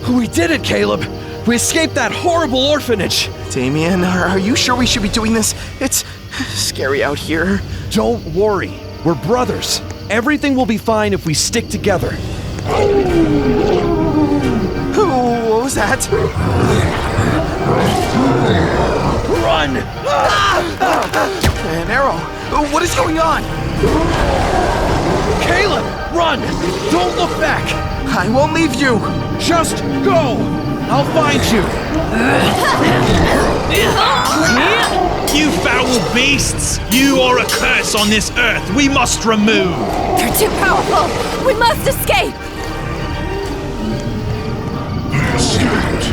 We did it, Caleb! We escaped that horrible orphanage! Damian, are you sure we should be doing this? It's scary out here. Don't worry. We're brothers. Everything will be fine if we stick together. What was that? Run! An arrow. What is going on? Caleb, run! Don't look back! I won't leave you. Just go! I'll find you! You foul beasts! You are a curse on this earth we must remove! They're too powerful! We must escape! They escaped.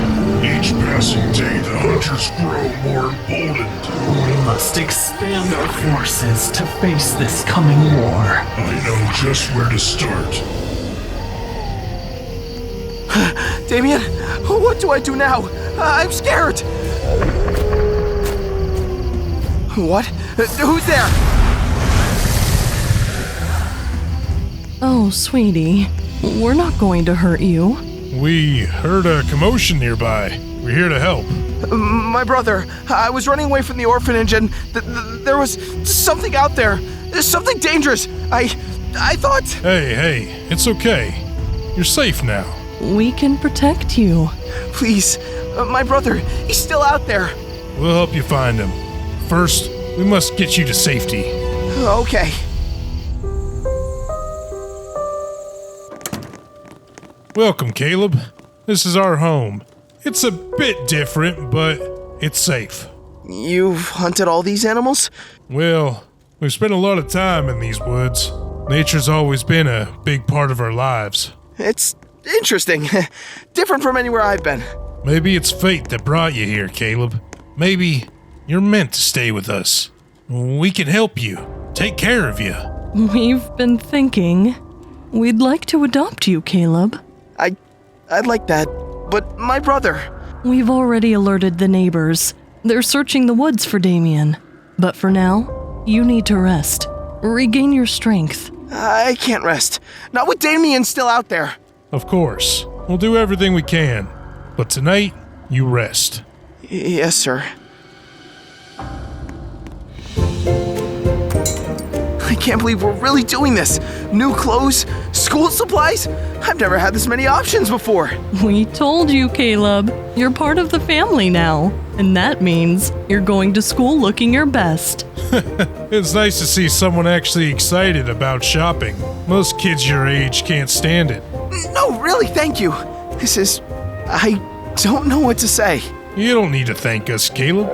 Each passing day, the hunters grow more emboldened. We must expand our forces to face this coming war. I know just where to start. Damian, what do I do now? I'm scared. What? Who's there? Oh, sweetie, we're not going to hurt you. We heard a commotion nearby. We're here to help. My brother. I was running away from the orphanage and there was something out there. Something dangerous. I thought... Hey, it's okay. You're safe now. We can protect you. Please, my brother, he's still out there. We'll help you find him. First, we must get you to safety. Okay. Welcome, Caleb. This is our home. It's a bit different, but it's safe. You've hunted all these animals? Well, we've spent a lot of time in these woods. Nature's always been a big part of our lives. It's interesting. Different from anywhere I've been. Maybe it's fate that brought you here, Caleb. Maybe you're meant to stay with us. We can help you, take care of you. We've been thinking. We'd like to adopt you, Caleb. I'd like that, but my brother... We've already alerted the neighbors. They're searching the woods for Damian. But for now, you need to rest. Regain your strength. I can't rest. Not with Damian still out there. Of course. We'll do everything we can. But tonight, you rest. Yes, sir. I can't believe we're really doing this. New clothes, school supplies. I've never had this many options before. We told you, Caleb. You're part of the family now. And that means you're going to school looking your best. It's nice to see someone actually excited about shopping. Most kids your age can't stand it. No, really, thank you. I don't know what to say. You don't need to thank us, Caleb.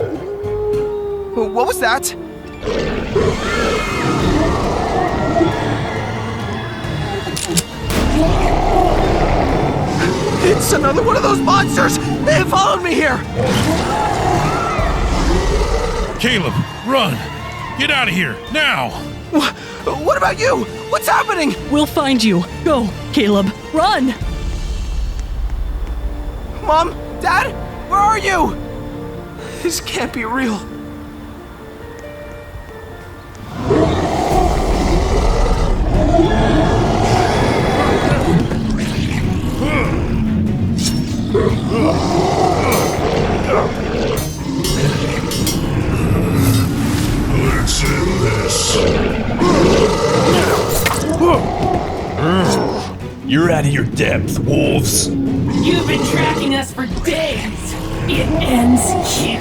What was that? It's another one of those monsters! They followed me here! Caleb, run! Get out of here, now! What about you? What's happening? We'll find you. Go, Caleb. Run! Mom? Dad? Where are you? This can't be real. Let's end this. You're out of your depth, wolves. You've been tracking us for days. It ends here.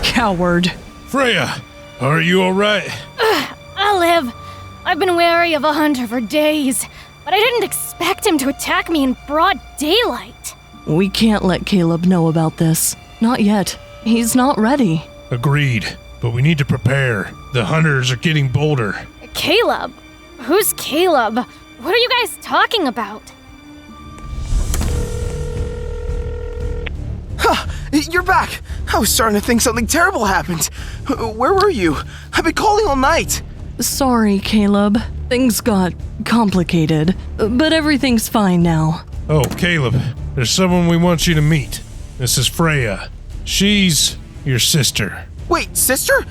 Coward. Freya, are you alright? I'll live. I've been wary of a hunter for days, but I didn't expect him to attack me in broad daylight. We can't let Caleb know about this. Not yet. He's not ready. Agreed, but we need to prepare. The hunters are getting bolder. Caleb? Who's Caleb? What are you guys talking about? Huh, you're back. I was starting to think something terrible happened. Where were you? I've been calling all night. Sorry, Caleb. Things got complicated, but everything's fine now. Oh, Caleb, there's someone we want you to meet. This is Freya. She's your sister. Wait, sister?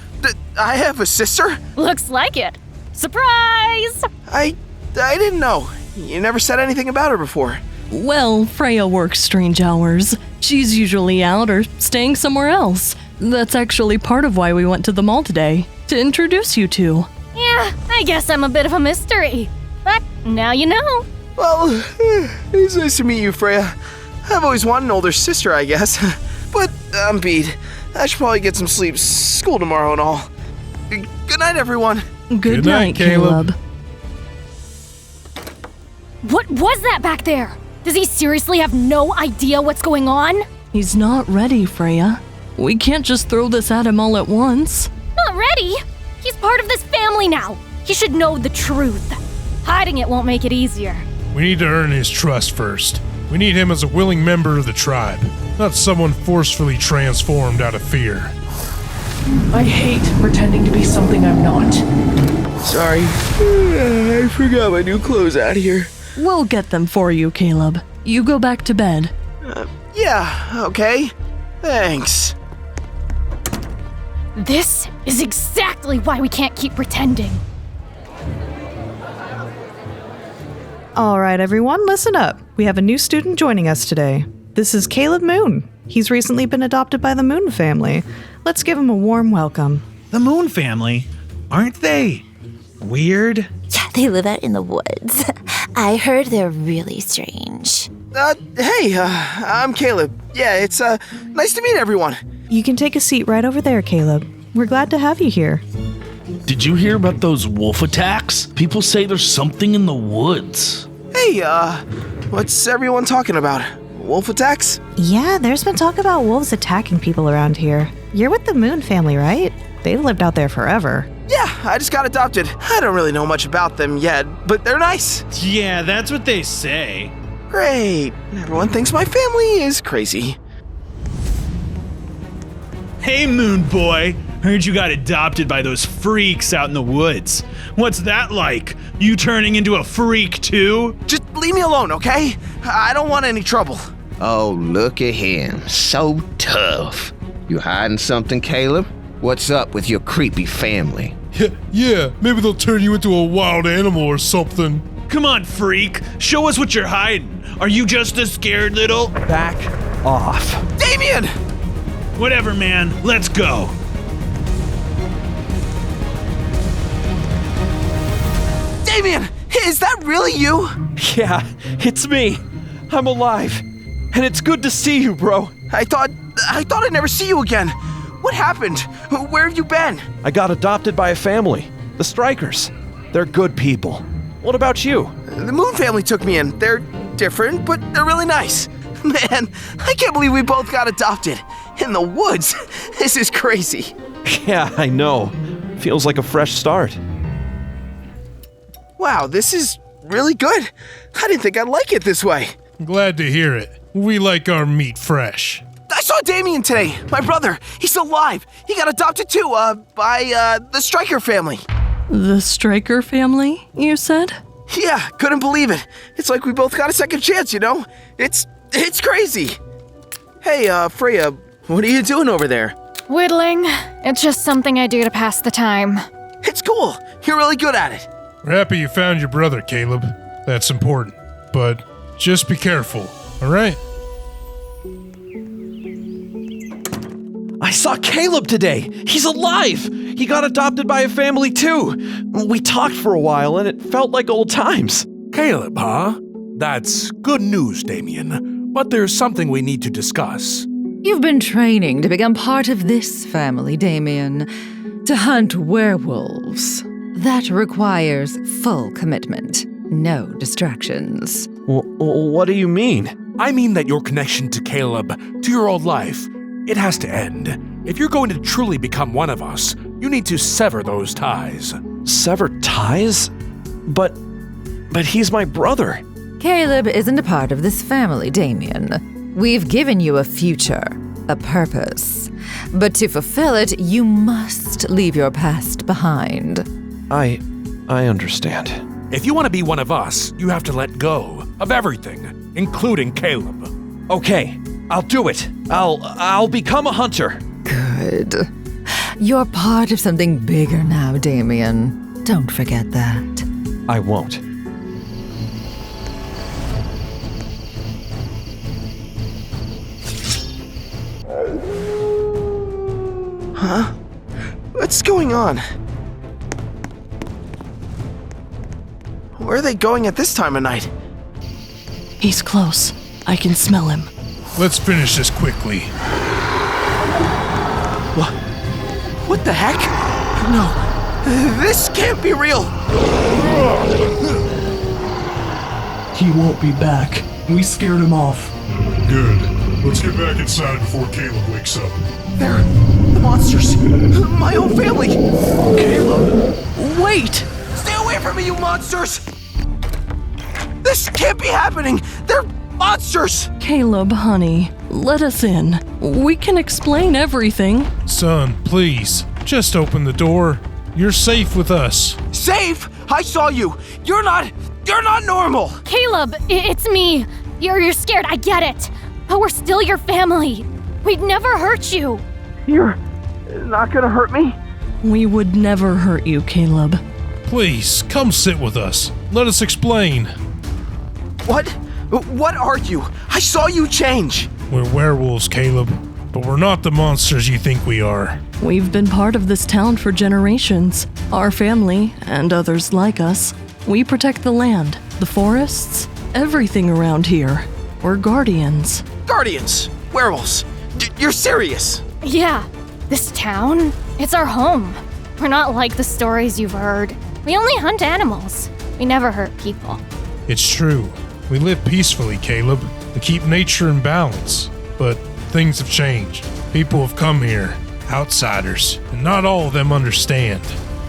I have a sister? Looks like it. Surprise! I didn't know. You never said anything about her before. Well, Freya works strange hours. She's usually out or staying somewhere else. That's actually part of why we went to the mall today, to introduce you two. Yeah, I guess I'm a bit of a mystery. But now you know. Well, it's nice to meet you, Freya. I've always wanted an older sister, I guess. But I'm beat. I should probably get some sleep. School tomorrow and all. Good night, everyone. Good night, Caleb. What was that back there? Does he seriously have no idea what's going on? He's not ready, Freya. We can't just throw this at him all at once. Not ready? He's part of this family now. He should know the truth. Hiding it won't make it easier. We need to earn his trust first. We need him as a willing member of the tribe, not someone forcefully transformed out of fear. I hate pretending to be something I'm not. Sorry. I forgot my new clothes out here. We'll get them for you, Caleb. You go back to bed. Yeah, okay. Thanks. This is exactly why we can't keep pretending. All right, everyone, listen up. We have a new student joining us today. This is Caleb Moon. He's recently been adopted by the Moon family. Let's give him a warm welcome. The Moon family? Aren't they weird? Yeah, they live out in the woods. I heard they're really strange. Hey, I'm Caleb. Yeah, it's, nice to meet everyone. You can take a seat right over there, Caleb. We're glad to have you here. Did you hear about those wolf attacks? People say there's something in the woods. Hey, what's everyone talking about? Wolf attacks? Yeah, there's been talk about wolves attacking people around here. You're with the Moon family, right? They've lived out there forever. Yeah, I just got adopted. I don't really know much about them yet, but they're nice. Yeah, that's what they say. Great. Everyone thinks my family is crazy. Hey, Moon Boy. Heard you got adopted by those freaks out in the woods. What's that like? You turning into a freak too? Just leave me alone, okay? I don't want any trouble. Oh, look at him. So tough. You hiding something, Caleb? What's up with your creepy family? Yeah, maybe they'll turn you into a wild animal or something. Come on, freak. Show us what you're hiding. Are you just a scared little? Back off. Damian! Whatever, man. Let's go. Damian! Is that really you? Yeah, it's me. I'm alive. And it's good to see you, bro. I thought I'd never see you again. What happened? Where have you been? I got adopted by a family, the Strikers. They're good people. What about you? The Moon family took me in. They're different, but they're really nice. Man, I can't believe we both got adopted. In the woods. This is crazy. Yeah, I know. Feels like a fresh start. Wow, this is really good. I didn't think I'd like it this way. Glad to hear it. We like our meat fresh. I saw Damian today. My brother. He's alive. He got adopted too, by the Striker family. The Striker family, you said? Yeah, couldn't believe it. It's like we both got a second chance, you know? It's crazy. Hey, Freya, what are you doing over there? Whittling. It's just something I do to pass the time. It's cool. You're really good at it. We're happy you found your brother, Caleb. That's important. But just be careful, all right? I saw Caleb today. He's alive. He got adopted by a family too. We talked for a while and it felt like old times. Caleb, huh? That's good news, Damian. But there's something we need to discuss. You've been training to become part of this family, Damian. To hunt werewolves. That requires full commitment. No distractions. What do you mean? I mean that your connection to Caleb, to your old life, it has to end. If you're going to truly become one of us, you need to sever those ties. Sever ties? But he's my brother. Caleb isn't a part of this family, Damian. We've given you a future, a purpose. But to fulfill it, you must leave your past behind. I understand. If you want to be one of us, you have to let go of everything, including Caleb. Okay, I'll do it. I'll become a hunter. Good. You're part of something bigger now, Damian. Don't forget that. I won't. Huh? What's going on? Where are they going at this time of night? He's close. I can smell him. Let's finish this quickly. What the heck? No, this can't be real. He won't be back. We scared him off. Good. Let's get back inside before Caleb wakes up. They're the monsters. My own family. Caleb. Wait! Stay away from me, you monsters! This can't be happening! They're monsters! Caleb, honey, let us in. We can explain everything. Son, please, just open the door. You're safe with us. Safe? I saw you. You're not normal. Caleb, it's me. You're scared, I get it. But we're still your family. We'd never hurt you. You're not gonna hurt me? We would never hurt you, Caleb. Please, come sit with us. Let us explain. What? What are you? I saw you change. We're werewolves, Caleb, but we're not the monsters you think we are. We've been part of this town for generations. Our family, and others like us, we protect the land, the forests, everything around here. We're guardians. Guardians? Werewolves? You're serious? Yeah, this town, it's our home. We're not like the stories you've heard. We only hunt animals. We never hurt people. It's true. We live peacefully, Caleb. We keep nature in balance. But things have changed. People have come here, outsiders, and not all of them understand.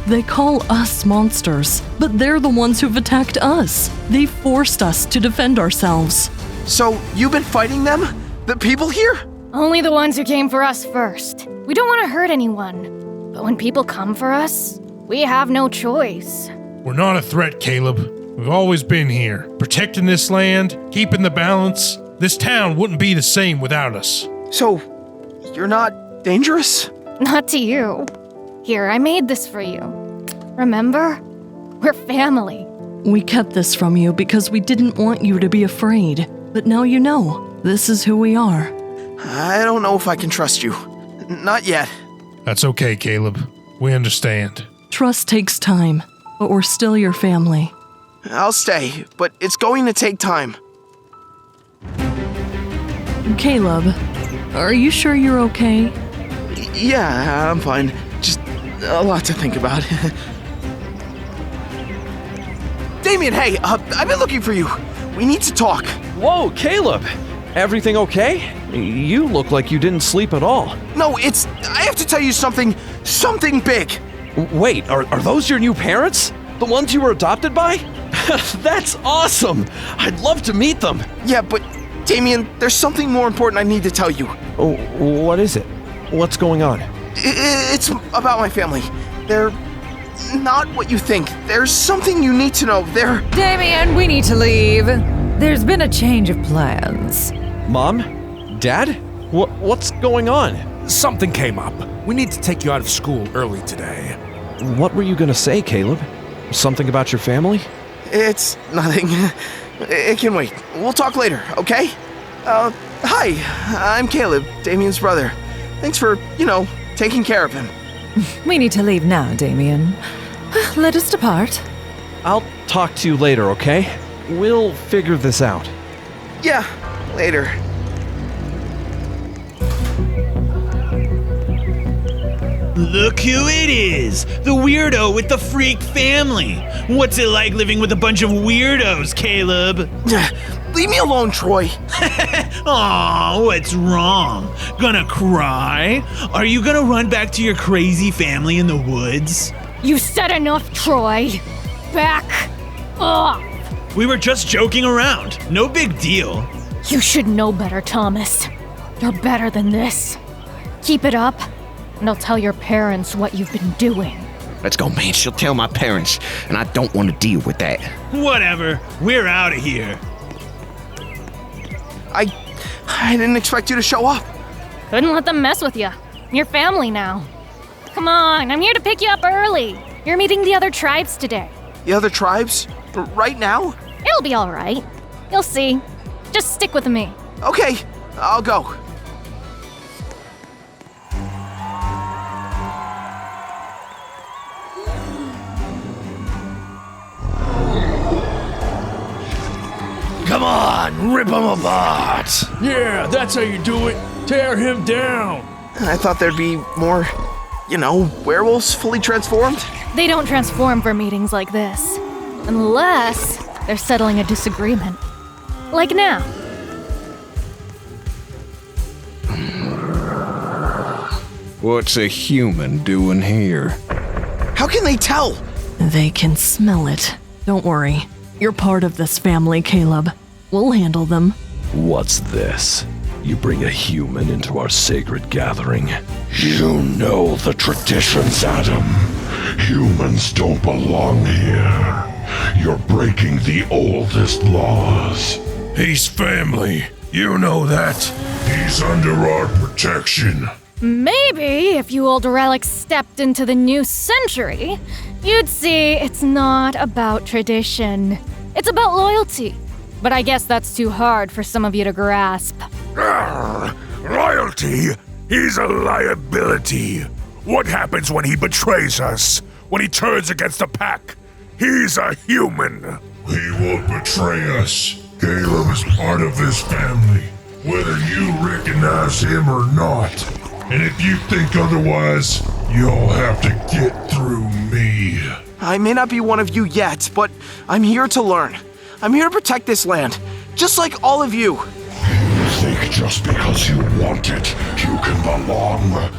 They call us monsters, but they're the ones who've attacked us. They forced us to defend ourselves. So, you've been fighting them? The people here? Only the ones who came for us first. We don't want to hurt anyone. But when people come for us, we have no choice. We're not a threat, Caleb. We've always been here, protecting this land, keeping the balance. This town wouldn't be the same without us. So, you're not dangerous? Not to you. Here, I made this for you. Remember? We're family. We kept this from you because we didn't want you to be afraid. But now you know. This is who we are. I don't know if I can trust you. Not yet. That's okay, Caleb. We understand. Trust takes time, but we're still your family. I'll stay, but it's going to take time. Caleb, are you sure you're okay? Yeah, I'm fine. Just a lot to think about. Damian, hey, I've been looking for you. We need to talk. Whoa, Caleb! Everything okay? You look like you didn't sleep at all. No, I have to tell you something big. Wait, are those your new parents? The ones you were adopted by? That's awesome! I'd love to meet them. Yeah, but Damian, there's something more important I need to tell you. Oh, what is it? What's going on? It's about my family. They're not what you think. There's something you need to know. Damian, we need to leave. There's been a change of plans. Mom? Dad? What's going on? Something came up. We need to take you out of school early today. What were you gonna say, Caleb? Something about your family? It's nothing. It can wait. We'll talk later, okay? Hi. I'm Caleb, Damian's brother. Thanks for, taking care of him. We need to leave now, Damian. Let us depart. I'll talk to you later, okay? We'll figure this out. Yeah, later. Look who it is! The weirdo with the freak family! What's it like living with a bunch of weirdos, Caleb? Leave me alone, Troy. Aw, what's wrong? Gonna cry? Are you gonna run back to your crazy family in the woods? You said enough, Troy. Back off. We were just joking around. No big deal. You should know better, Thomas. You're better than this. Keep it up, and I'll tell your parents what you've been doing. Let's go, man. She'll tell my parents, and I don't want to deal with that. Whatever. We're out of here. I didn't expect you to show up. Couldn't let them mess with you. You're family now. Come on, I'm here to pick you up early. You're meeting the other tribes today. The other tribes? Right now? It'll be all right. You'll see. Just stick with me. Okay, I'll go. Come on, rip him apart! Yeah, that's how you do it. Tear him down. I thought there'd be more, werewolves fully transformed. They don't transform for meetings like this. Unless they're settling a disagreement. Like now. What's a human doing here? How can they tell? They can smell it. Don't worry. You're part of this family, Caleb. We'll handle them. What's this? You bring a human into our sacred gathering. You know the traditions, Adam. Humans don't belong here. You're breaking the oldest laws. He's family. You know that. He's under our protection. Maybe if you old relics stepped into the new century, you'd see it's not about tradition. It's about loyalty. But I guess that's too hard for some of you to grasp. Loyalty? He's a liability. What happens when he betrays us? When he turns against the pack? He's a human. He won't betray us. Caleb is part of this family, whether you recognize him or not. And if you think otherwise, you'll have to get through me. I may not be one of you yet, but I'm here to learn. I'm here to protect this land, just like all of you. You think just because you want it, you can belong?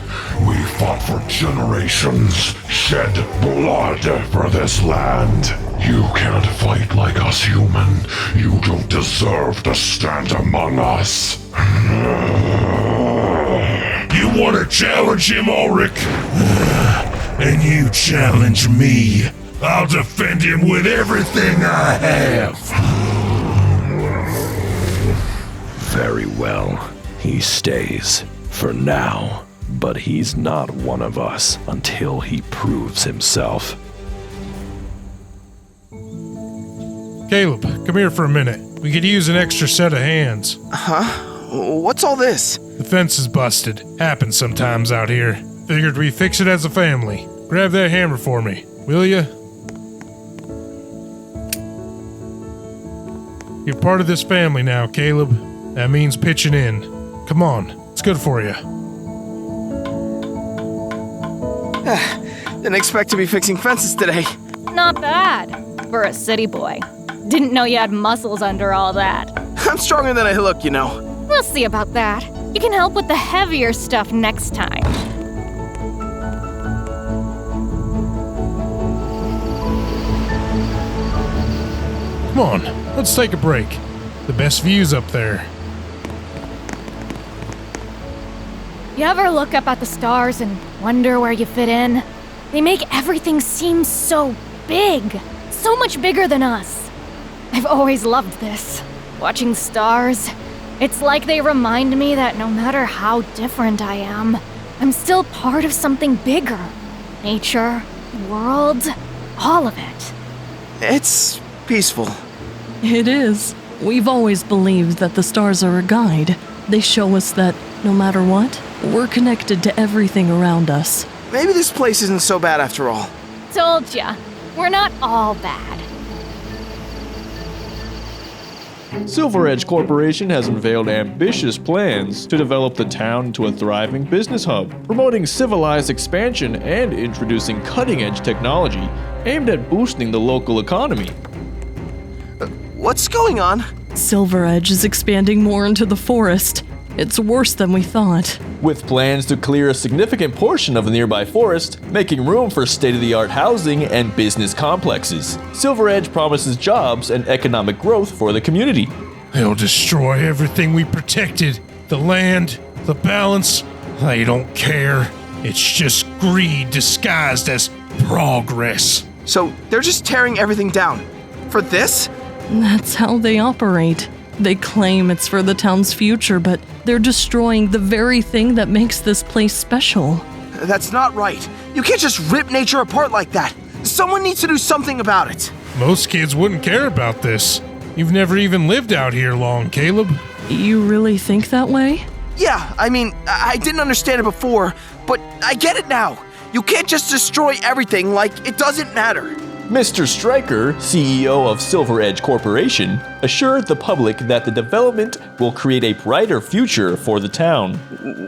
We fought for generations, shed blood for this land. You can't fight like us, human. You don't deserve to stand among us. You want to challenge him, Ulrich? And you challenge me. I'll defend him with everything I have. Very well. He stays. For now. But he's not one of us until he proves himself. Caleb, come here for a minute. We could use an extra set of hands. Huh? What's all this? The fence is busted. Happens sometimes out here. Figured we fix it as a family. Grab that hammer for me, will ya? You're part of this family now, Caleb. That means pitching in. Come on, it's good for you. Didn't expect to be fixing fences today. Not bad for a city boy. Didn't know you had muscles under all that. I'm stronger than I look, you know. We'll see about that. You can help with the heavier stuff next time. Come on, let's take a break. The best view's up there. You ever look up at the stars and wonder where you fit in? They make everything seem so big, so much bigger than us. I've always loved this, watching stars. It's like they remind me that no matter how different I am, I'm still part of something bigger. Nature, the world, all of it. It's peaceful. It is. We've always believed that the stars are a guide. They show us that, no matter what, we're connected to everything around us. Maybe this place isn't so bad after all. Told ya, we're not all bad. Silver Edge Corporation has unveiled ambitious plans to develop the town into a thriving business hub, promoting civilized expansion and introducing cutting-edge technology aimed at boosting the local economy. What's going on? Silver Edge is expanding more into the forest. It's worse than we thought. With plans to clear a significant portion of the nearby forest, making room for state-of-the-art housing and business complexes. Silver Edge promises jobs and economic growth for the community. They'll destroy everything we protected. The land, the balance. They don't care. It's just greed disguised as progress. So they're just tearing everything down. For this? That's how they operate. They claim it's for the town's future, but they're destroying the very thing that makes this place special. That's not right. You can't just rip nature apart like that. Someone needs to do something about it. Most kids wouldn't care about this. You've never even lived out here long, Caleb. You really think that way? Yeah, I mean, I didn't understand it before, but I get it now. You can't just destroy everything like it doesn't matter. Mr. Stryker, CEO of Silver Edge Corporation, assured the public that the development will create a brighter future for the town.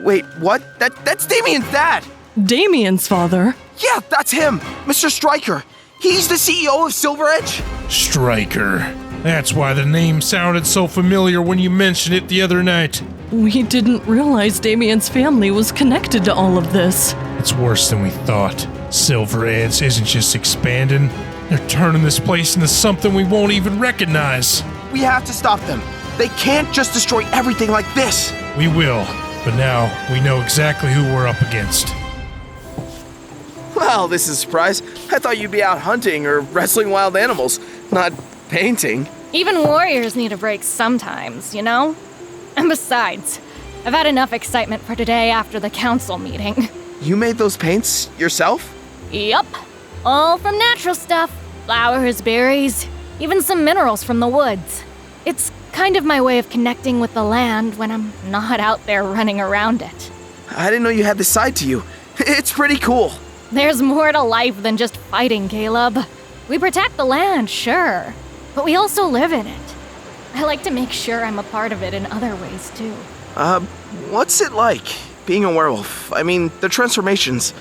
Wait, what? That's Damian's dad! Damian's father? Yeah, that's him! Mr. Stryker! He's the CEO of Silver Edge? Stryker. That's why the name sounded so familiar when you mentioned it the other night. We didn't realize Damian's family was connected to all of this. It's worse than we thought. Silver Edge isn't just expanding. They're turning this place into something we won't even recognize. We have to stop them. They can't just destroy everything like this. We will, but now we know exactly who we're up against. Well, this is a surprise. I thought you'd be out hunting or wrestling wild animals, not painting. Even warriors need a break sometimes, you know? And besides, I've had enough excitement for today after the council meeting. You made those paints yourself? Yup. All from natural stuff. Flowers, berries, even some minerals from the woods. It's kind of my way of connecting with the land when I'm not out there running around it. I didn't know you had this side to you. It's pretty cool. There's more to life than just fighting, Caleb. We protect the land, sure, but we also live in it. I like to make sure I'm a part of it in other ways, too. What's it like, being a werewolf? I mean, the transformations,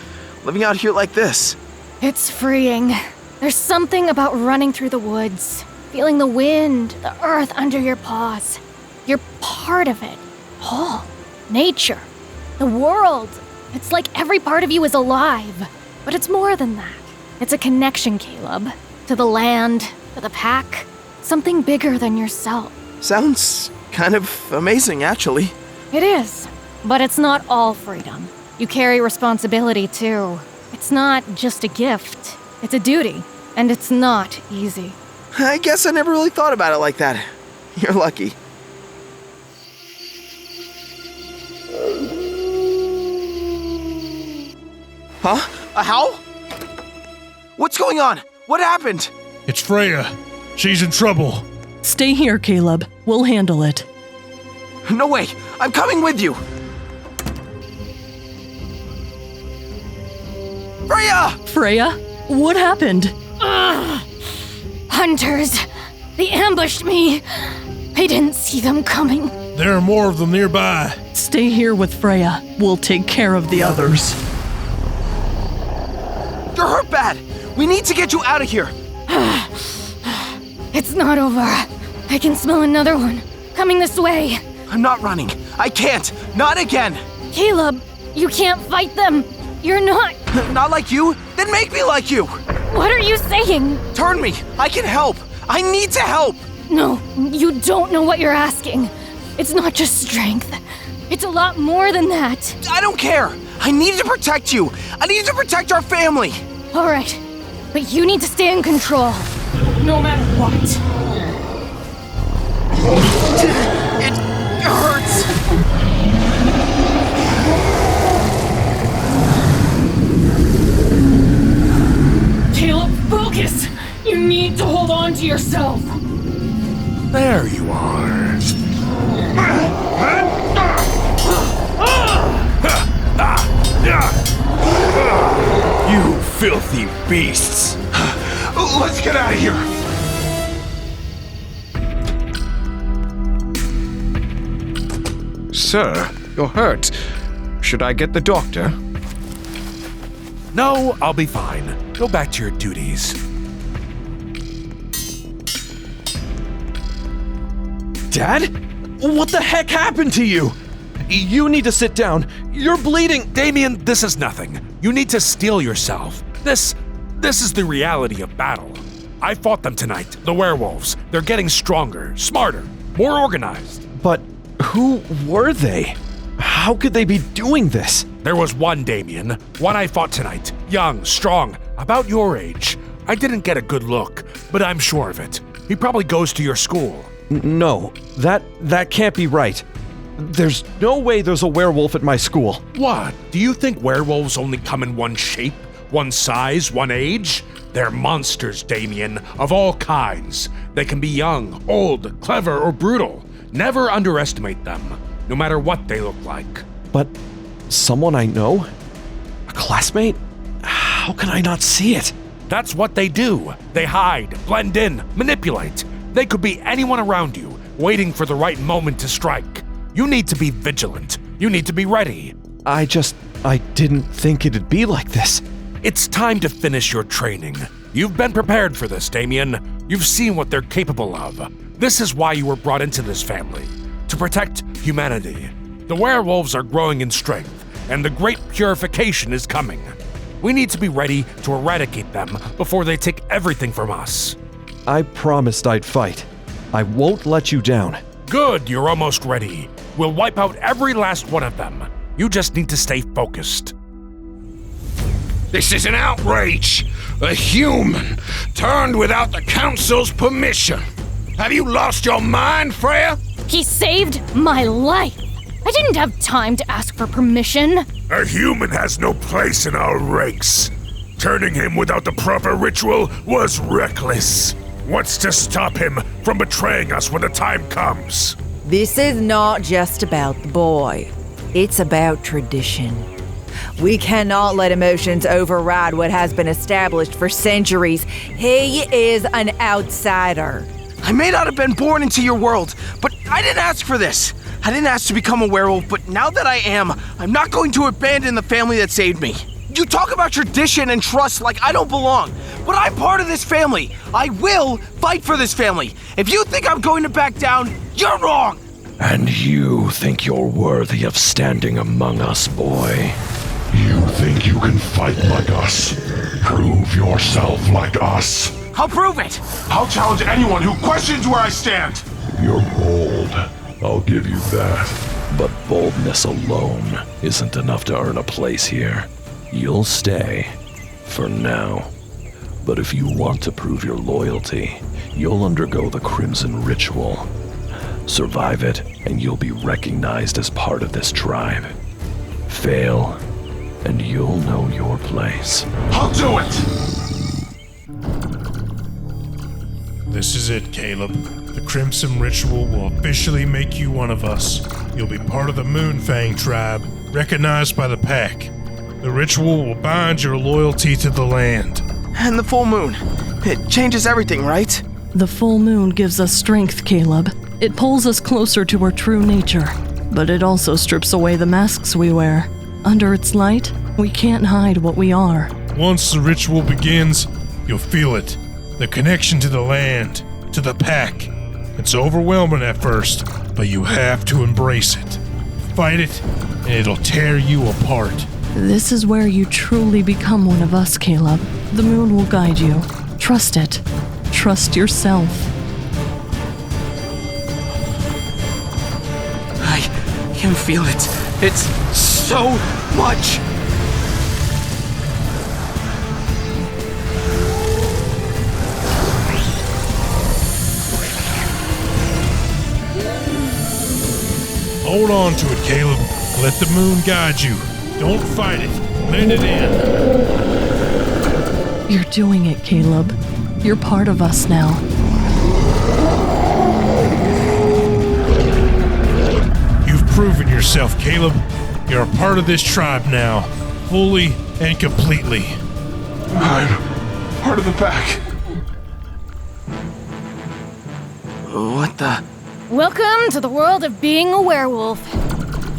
living out here like this. It's freeing. There's something about running through the woods, feeling the wind, the earth under your paws. You're part of it. All. Nature. The world. It's like every part of you is alive. But it's more than that. It's a connection, Caleb. To the land, to the pack. Something bigger than yourself. Sounds kind of amazing, actually. It is. But it's not all freedom. You carry responsibility, too. It's not just a gift. It's a duty. And it's not easy. I guess I never really thought about it like that. You're lucky. Huh? A howl? What's going on? What happened? It's Freya. She's in trouble. Stay here, Caleb. We'll handle it. No way. I'm coming with you. Freya! Freya? What happened? Hunters. They ambushed me. I didn't see them coming. There are more of them nearby. Stay here with Freya. We'll take care of the others. You're hurt bad. We need to get you out of here. It's not over. I can smell another one coming this way. I'm not running. I can't. Not again. Caleb, you can't fight them. You're not. Not like you? Then make me like you. What are you saying? Turn me. I can help. I need to help. No, you don't know what you're asking. It's not just strength. It's a lot more than that. I don't care. I need to protect you. I need to protect our family. All right, but you need to stay in control, no matter what. It hurts. Caleb, focus! You need to hold on to yourself. There you are. You filthy beasts! Let's get out of here! Sir, you're hurt. Should I get the doctor? No, I'll be fine. Go back to your duties. Dad? What the heck happened to you? You need to sit down. You're bleeding. Damian, this is nothing. You need to steel yourself. This is the reality of battle. I fought them tonight, the werewolves. They're getting stronger, smarter, more organized. But who were they? How could they be doing this? There was one Damian, one I fought tonight. Young, strong, about your age. I didn't get a good look, but I'm sure of it. He probably goes to your school. No, that can't be right. There's no way there's a werewolf at my school. What? Do you think werewolves only come in one shape, one size, one age? They're monsters, Damian, of all kinds. They can be young, old, clever, or brutal. Never underestimate them, no matter what they look like. But someone I know? A classmate? How can I not see it? That's what they do. They hide, blend in, manipulate. They could be anyone around you, waiting for the right moment to strike. You need to be vigilant. You need to be ready. I didn't think it'd be like this. It's time to finish your training. You've been prepared for this, Damian. You've seen what they're capable of. This is why you were brought into this family. To protect humanity. The werewolves are growing in strength, and the great purification is coming. We need to be ready to eradicate them before they take everything from us. I promised I'd fight. I won't let you down. Good, you're almost ready. We'll wipe out every last one of them. You just need to stay focused. This is an outrage! A human turned without the council's permission. Have you lost your mind, Freya? He saved my life. I didn't have time to ask for permission. A human has no place in our ranks. Turning him without the proper ritual was reckless. What's to stop him from betraying us when the time comes? This is not just about the boy. It's about tradition. We cannot let emotions override what has been established for centuries. He is an outsider. I may not have been born into your world, but I didn't ask for this. I didn't ask to become a werewolf, but now that I am, I'm not going to abandon the family that saved me. You talk about tradition and trust like I don't belong, but I'm part of this family. I will fight for this family. If you think I'm going to back down, you're wrong. And you think you're worthy of standing among us, boy? You think you can fight like us? Prove yourself like us. I'll prove it. I'll challenge anyone who questions where I stand. You're bold. I'll give you that. But boldness alone isn't enough to earn a place here. You'll stay, for now. But if you want to prove your loyalty, you'll undergo the Crimson Ritual. Survive it, and you'll be recognized as part of this tribe. Fail, and you'll know your place. I'll do it! This is it, Caleb. The Crimson Ritual will officially make you one of us. You'll be part of the Moonfang tribe, recognized by the pack. The ritual will bind your loyalty to the land. And the full moon. It changes everything, right? The full moon gives us strength, Caleb. It pulls us closer to our true nature. But it also strips away the masks we wear. Under its light, we can't hide what we are. Once the ritual begins, you'll feel it. The connection to the land, to the pack. It's overwhelming at first, but you have to embrace it. Fight it, and it'll tear you apart. This is where you truly become one of us, Caleb. The moon will guide you. Trust it. Trust yourself. I can feel it. It's so much. Hold on to it, Caleb. Let the moon guide you. Don't fight it. Let it in. You're doing it, Caleb. You're part of us now. You've proven yourself, Caleb. You're a part of this tribe now, fully and completely. I'm part of the pack. What the? Welcome to the world of being a werewolf.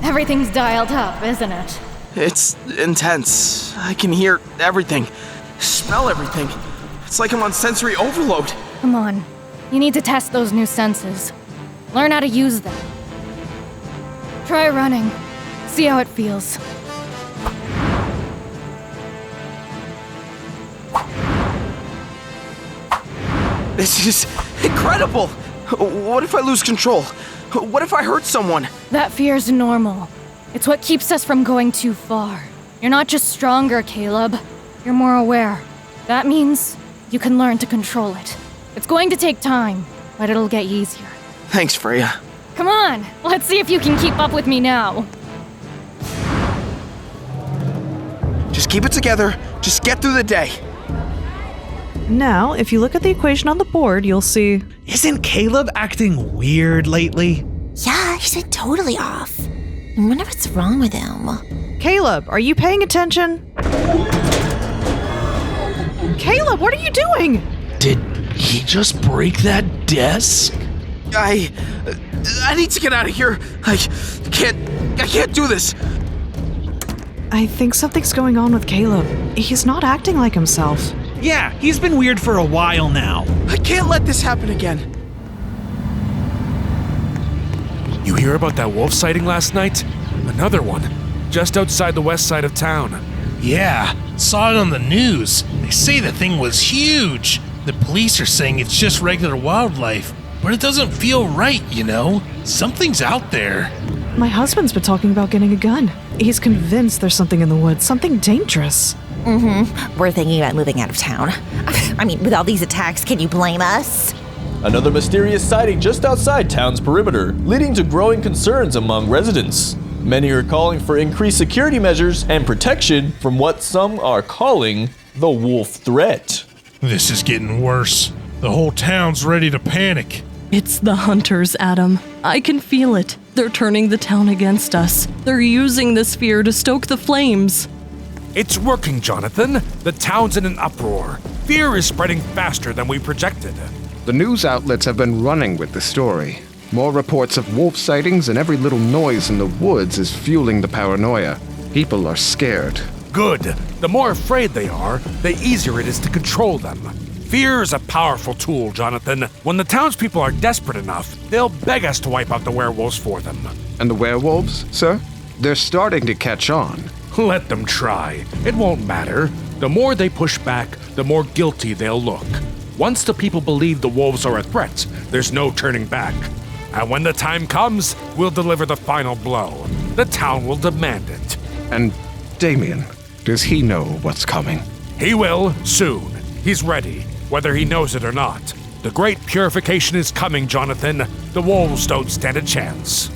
Everything's dialed up, isn't it? It's intense. I can hear everything, smell everything. It's like I'm on sensory overload. Come on. You need to test those new senses. Learn how to use them. Try running. See how it feels. This is incredible. What if I lose control? What if I hurt someone? That fear's normal. It's what keeps us from going too far. You're not just stronger, Caleb. You're more aware. That means you can learn to control it. It's going to take time, but it'll get easier. Thanks, Freya. Come on, let's see if you can keep up with me now. Just keep it together. Just get through the day. Now, if you look at the equation on the board, you'll see... Isn't Caleb acting weird lately? Yeah, he's been totally off. I wonder what's wrong with him. Caleb, are you paying attention? Caleb, what are you doing? Did he just break that desk? I need to get out of here. I can't do this. I think something's going on with Caleb. He's not acting like himself. Yeah, he's been weird for a while now. I can't let this happen again. You hear about that wolf sighting last night? Another one, just outside the west side of town. Yeah, saw it on the news. They say the thing was huge. The police are saying it's just regular wildlife, but it doesn't feel right, you know? Something's out there. My husband's been talking about getting a gun. He's convinced there's something in the woods, something dangerous. We're thinking about moving out of town. I mean, with all these attacks, can you blame us? Another mysterious sighting just outside town's perimeter, leading to growing concerns among residents. Many are calling for increased security measures and protection from what some are calling the wolf threat. This is getting worse. The whole town's ready to panic. It's the hunters, Adam. I can feel it. They're turning the town against us. They're using this fear to stoke the flames. It's working, Jonathan. The town's in an uproar. Fear is spreading faster than we projected. The news outlets have been running with the story. More reports of wolf sightings and every little noise in the woods is fueling the paranoia. People are scared. Good. The more afraid they are, the easier it is to control them. Fear is a powerful tool, Jonathan. When the townspeople are desperate enough, they'll beg us to wipe out the werewolves for them. And the werewolves, sir? They're starting to catch on. Let them try. It won't matter. The more they push back, the more guilty they'll look. Once the people believe the wolves are a threat, there's no turning back. And when the time comes, we'll deliver the final blow. The town will demand it. And Damian, does he know what's coming? He will, soon. He's ready, whether he knows it or not. The great purification is coming, Jonathan. The wolves don't stand a chance.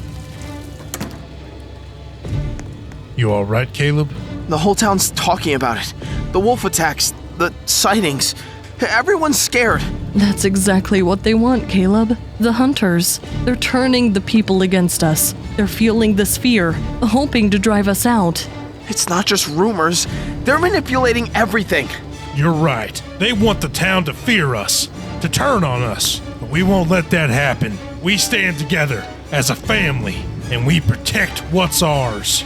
You all right, Caleb? The whole town's talking about it. The wolf attacks, the sightings. Everyone's scared. That's exactly what they want, Caleb. The hunters. They're turning the people against us. They're fueling this fear, hoping to drive us out. It's not just rumors. They're manipulating everything. You're right. They want the town to fear us, to turn on us. But we won't let that happen. We stand together as a family, and we protect what's ours.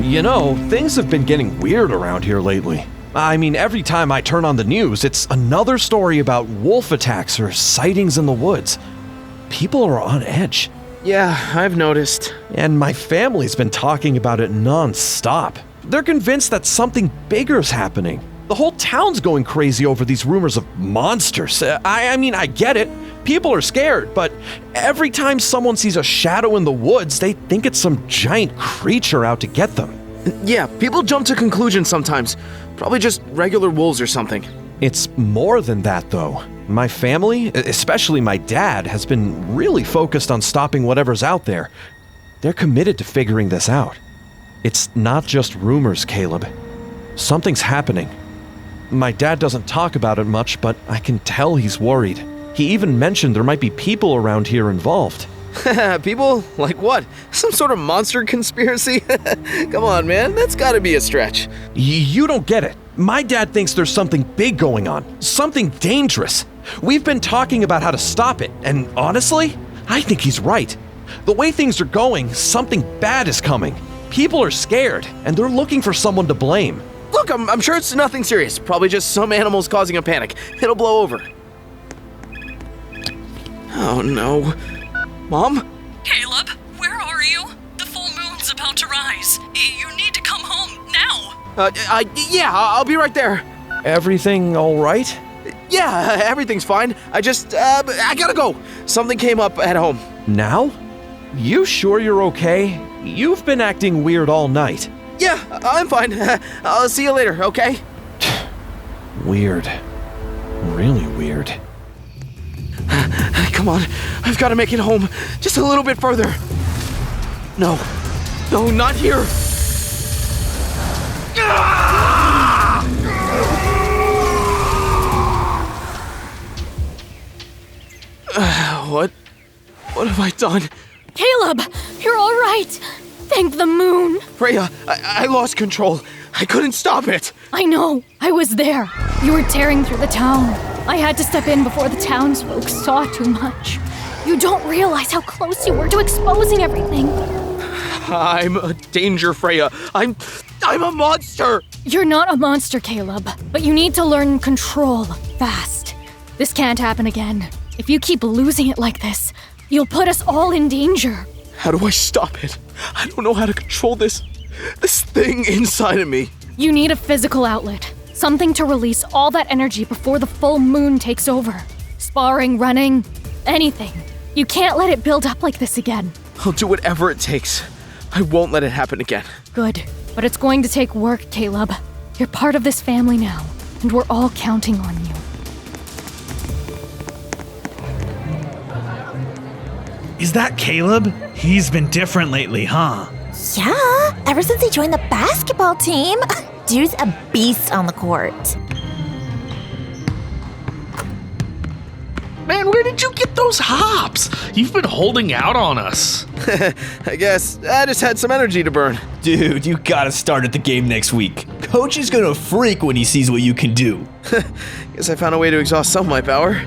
You know, things have been getting weird around here lately. I mean, every time I turn on the news, it's another story about wolf attacks or sightings in the woods. People are on edge. Yeah, I've noticed. And my family's been talking about it non-stop. They're convinced that something bigger's happening. The whole town's going crazy over these rumors of monsters. I mean, I get it. People are scared, but every time someone sees a shadow in the woods, they think it's some giant creature out to get them. Yeah, people jump to conclusions sometimes. Probably just regular wolves or something. It's more than that, though. My family, especially my dad, has been really focused on stopping whatever's out there. They're committed to figuring this out. It's not just rumors, Caleb. Something's happening. My dad doesn't talk about it much, but I can tell he's worried. He even mentioned there might be people around here involved. People? Like what? Some sort of monster conspiracy? Come on, man. That's gotta be a stretch. You don't get it. My dad thinks there's something big going on. Something dangerous. We've been talking about how to stop it, and honestly, I think he's right. The way things are going, something bad is coming. People are scared, and they're looking for someone to blame. Look, I'm sure it's nothing serious. Probably just some animals causing a panic. It'll blow over. Oh no. Mom? Caleb, where are you? The full moon's about to rise. You need to come home now. Yeah, I'll be right there. Everything all right? Yeah, everything's fine. I gotta go. Something came up at home. Now? You sure you're okay? You've been acting weird all night. Yeah, I'm fine. I'll see you later, okay? Weird. Really weird. Come on, I've got to make it home. Just a little bit further. No, not here. What have I done? Caleb, you're all right. Thank the moon. Freya, I lost control. I couldn't stop it. I know. I was there. You were tearing through the town. I had to step in before the townsfolk saw too much. You don't realize how close you were to exposing everything. I'm a danger, Freya. I'm a monster. You're not a monster, Caleb, but you need to learn control fast. This can't happen again. If you keep losing it like this, you'll put us all in danger. How do I stop it? I don't know how to control this thing inside of me. You need a physical outlet. Something to release all that energy before the full moon takes over. Sparring, running, anything. You can't let it build up like this again. I'll do whatever it takes. I won't let it happen again. Good, but it's going to take work, Caleb. You're part of this family now, and we're all counting on you. Is that Caleb? He's been different lately, huh? Yeah, ever since he joined the basketball team. Dude's a beast on the court. Man, where did you get those hops? You've been holding out on us. I guess I just had some energy to burn. Dude, you gotta start at the game next week. Coach is gonna freak when he sees what you can do. Guess I found a way to exhaust some of my power.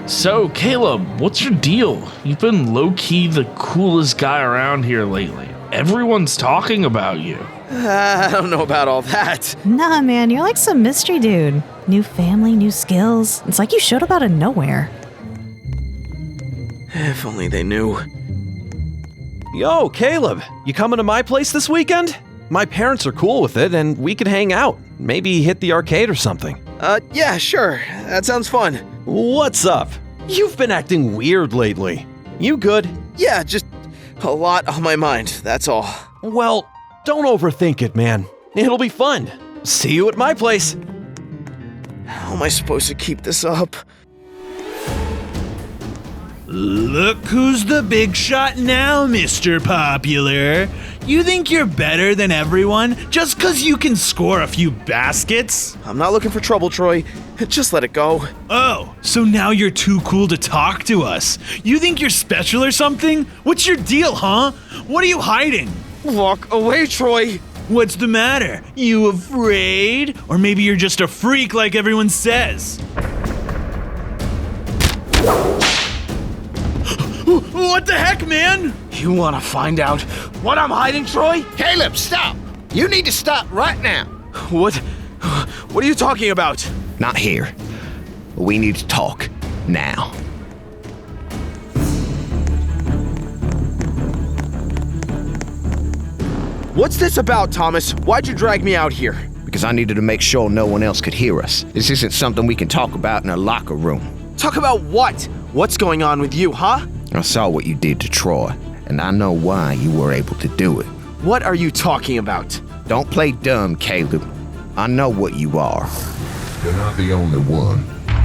So, Caleb, what's your deal? You've been low-key the coolest guy around here lately. Everyone's talking about you. I don't know about all that. Nah, man, you're like some mystery dude. New family, new skills. It's like you showed up out of nowhere. If only they knew. Yo, Caleb, you coming to my place this weekend? My parents are cool with it, and we could hang out. Maybe hit the arcade or something. Yeah, sure. That sounds fun. What's up? You've been acting weird lately. You good? Yeah, just a lot on my mind, that's all. Well, don't overthink it, man. It'll be fun. See you at my place. How am I supposed to keep this up? Look who's the big shot now, Mr. Popular. You think you're better than everyone just 'cause you can score a few baskets? I'm not looking for trouble, Troy. Just let it go. Oh, so now you're too cool to talk to us. You think you're special or something? What's your deal, huh? What are you hiding? Walk away, Troy. What's the matter? You afraid? Or maybe you're just a freak like everyone says. What the heck, man? You want to find out what I'm hiding, Troy? Caleb, stop! You need to stop right now. What are you talking about? Not here. We need to talk now. What's this about, Thomas? Why'd you drag me out here? Because I needed to make sure no one else could hear us. This isn't something we can talk about in a locker room. Talk about what? What's going on with you, huh? I saw what you did to Troy, and I know why you were able to do it. What are you talking about? Don't play dumb, Caleb. I know what you are. You're not the only one.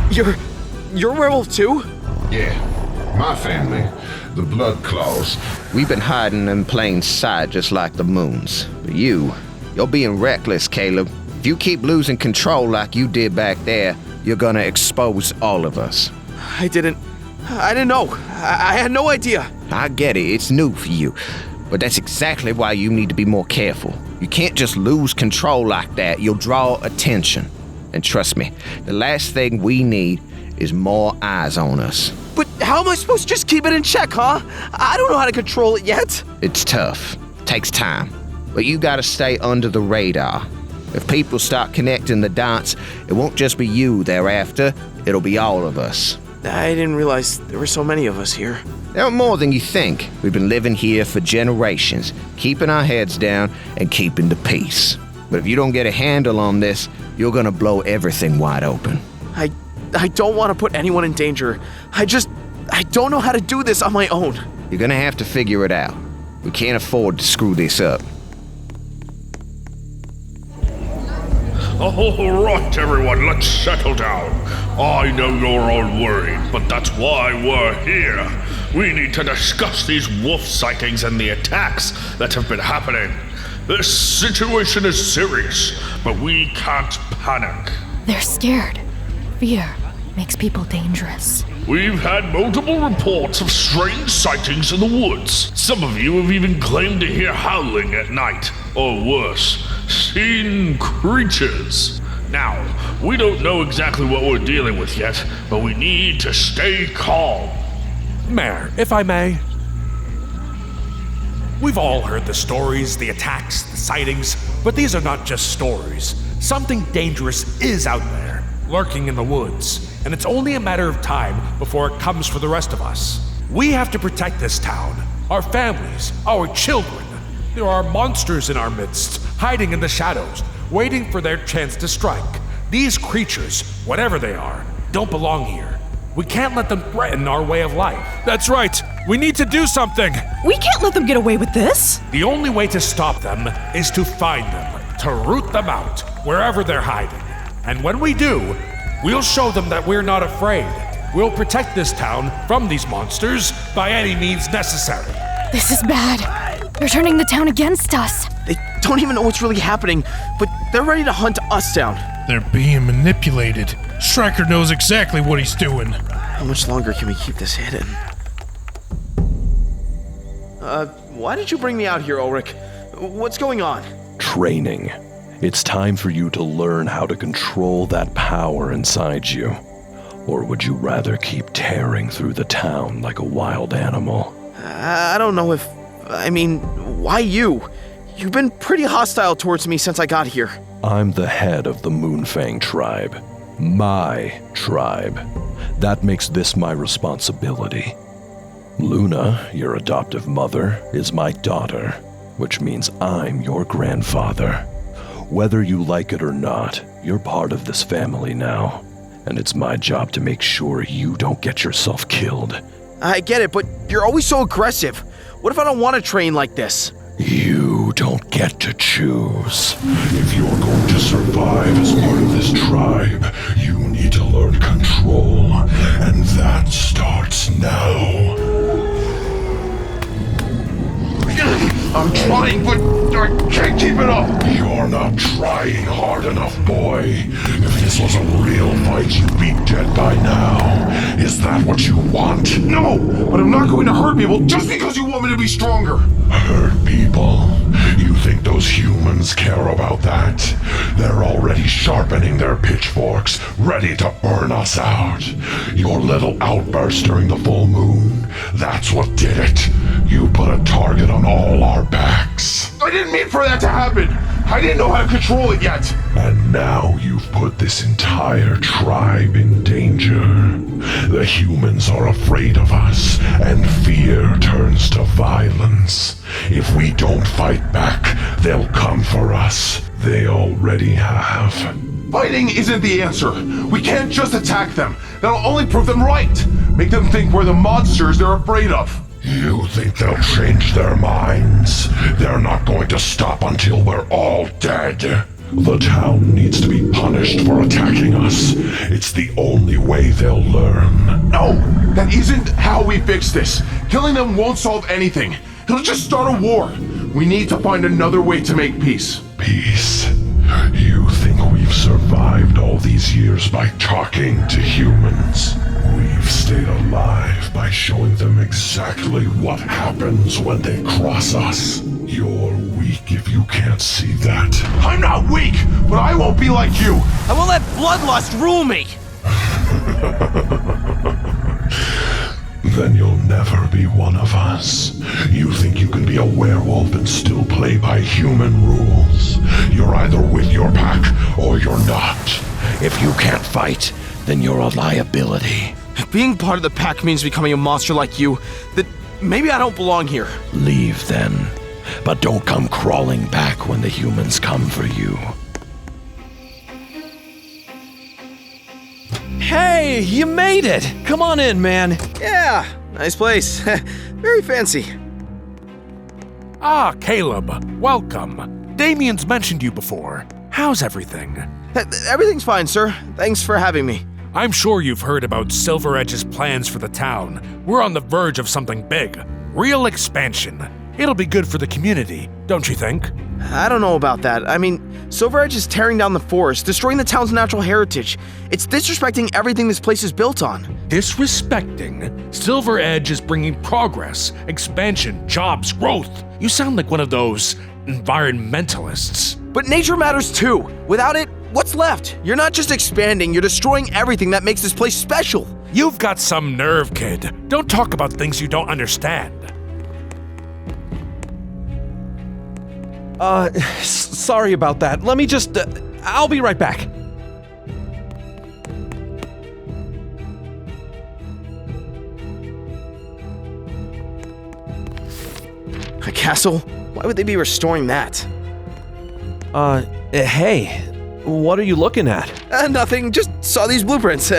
You're a werewolf too? Yeah, my family, the Blood Claws. We've been hiding in plain sight just like the moons. But you're being reckless, Caleb. If you keep losing control like you did back there, you're gonna expose all of us. I didn't know. I had no idea. I get it, it's new for you. But that's exactly why you need to be more careful. You can't just lose control like that. You'll draw attention. And trust me, the last thing we need is more eyes on us. But how am I supposed to just keep it in check, huh? I don't know how to control it yet. It's tough. Takes time. But you gotta stay under the radar. If people start connecting the dots, it won't just be you they're after, it'll be all of us. I didn't realize there were so many of us here. There are more than you think. We've been living here for generations, keeping our heads down and keeping the peace. But if you don't get a handle on this, you're gonna blow everything wide open. I don't want to put anyone in danger. I don't know how to do this on my own. You're gonna have to figure it out. We can't afford to screw this up. All right, everyone, let's settle down. I know you're all worried, but that's why we're here. We need to discuss these wolf sightings and the attacks that have been happening. This situation is serious, but we can't panic. They're scared. Fear makes people dangerous. We've had multiple reports of strange sightings in the woods. Some of you have even claimed to hear howling at night, or worse, seen creatures. Now, we don't know exactly what we're dealing with yet, but we need to stay calm. Mayor, if I may. We've all heard the stories, the attacks, the sightings, but these are not just stories. Something dangerous is out there, lurking in the woods, and it's only a matter of time before it comes for the rest of us. We have to protect this town, our families, our children. There are monsters in our midst, hiding in the shadows, waiting for their chance to strike. These creatures, whatever they are, don't belong here. We can't let them threaten our way of life. That's right. We need to do something. We can't let them get away with this. The only way to stop them is to find them, to root them out, wherever they're hiding. And when we do, we'll show them that we're not afraid. We'll protect this town from these monsters by any means necessary. This is bad. They're turning the town against us. They don't even know what's really happening, but they're ready to hunt us down. They're being manipulated. Stryker knows exactly what he's doing. How much longer can we keep this hidden? Why did you bring me out here, Ulrich? What's going on? Training. It's time for you to learn how to control that power inside you. Or would you rather keep tearing through the town like a wild animal? I don't know if... why you? You've been pretty hostile towards me since I got here. I'm the head of the Moonfang tribe. My tribe. That makes this my responsibility. Luna, your adoptive mother, is my daughter, which means I'm your grandfather. Whether you like it or not, you're part of this family now, and it's my job to make sure you don't get yourself killed. I get it, but you're always so aggressive. What if I don't want to train like this? You don't get to choose. If you're going to survive as part of this tribe, you need to learn control, and that starts now. I'm trying, but I can't keep it up. You're not trying hard enough, boy. If this was a real fight, you'd be dead by now. Is that what you want? No, but I'm not going to hurt people just because you want me to be stronger. Hurt people? You think those humans care about that? They're already sharpening their pitchforks, ready to burn us out. Your little outburst during the full moon, that's what did it. You put a target on all our backs. I didn't mean for that to happen. I didn't know how to control it yet. And now you've put this entire tribe in danger. The humans are afraid of us, and fear turns to violence. If we don't fight back, they'll come for us. They already have. Fighting isn't the answer. We can't just attack them. That'll only prove them right. Make them think we're the monsters they're afraid of. You think they'll change their minds? They're not going to stop until we're all dead. The town needs to be punished for attacking us. It's the only way they'll learn. No, that isn't how we fix this. Killing them won't solve anything. It'll just start a war. We need to find another way to make peace. Peace? You think we've survived all these years by talking to humans? We've stayed alive by showing them exactly what happens when they cross us. You're weak if you can't see that. I'm not weak, but I won't be like you. I won't let bloodlust rule me. Then you'll never be one of us. You think you can be a werewolf and still play by human rules. You're either with your pack or you're not. If you can't fight, then you're a liability. Being part of the pack means becoming a monster like you. That maybe I don't belong here. Leave then, but don't come crawling back when the humans come for you. Hey, you made it! Come on in, man. Yeah, nice place. Very fancy. Ah, Caleb, welcome. Damian's mentioned you before. How's everything? Everything's fine, sir. Thanks for having me. I'm sure you've heard about Silver Edge's plans for the town. We're on the verge of something big. Real expansion. It'll be good for the community, don't you think? I don't know about that. Silver Edge is tearing down the forest, destroying the town's natural heritage. It's disrespecting everything this place is built on. Disrespecting? Silver Edge is bringing progress, expansion, jobs, growth. You sound like one of those environmentalists. But nature matters too. Without it, what's left? You're not just expanding, you're destroying everything that makes this place special. You've got some nerve, kid. Don't talk about things you don't understand. Sorry about that. Let me just, I'll be right back. A castle? Why would they be restoring that? Hey, what are you looking at? Nothing, just saw these blueprints.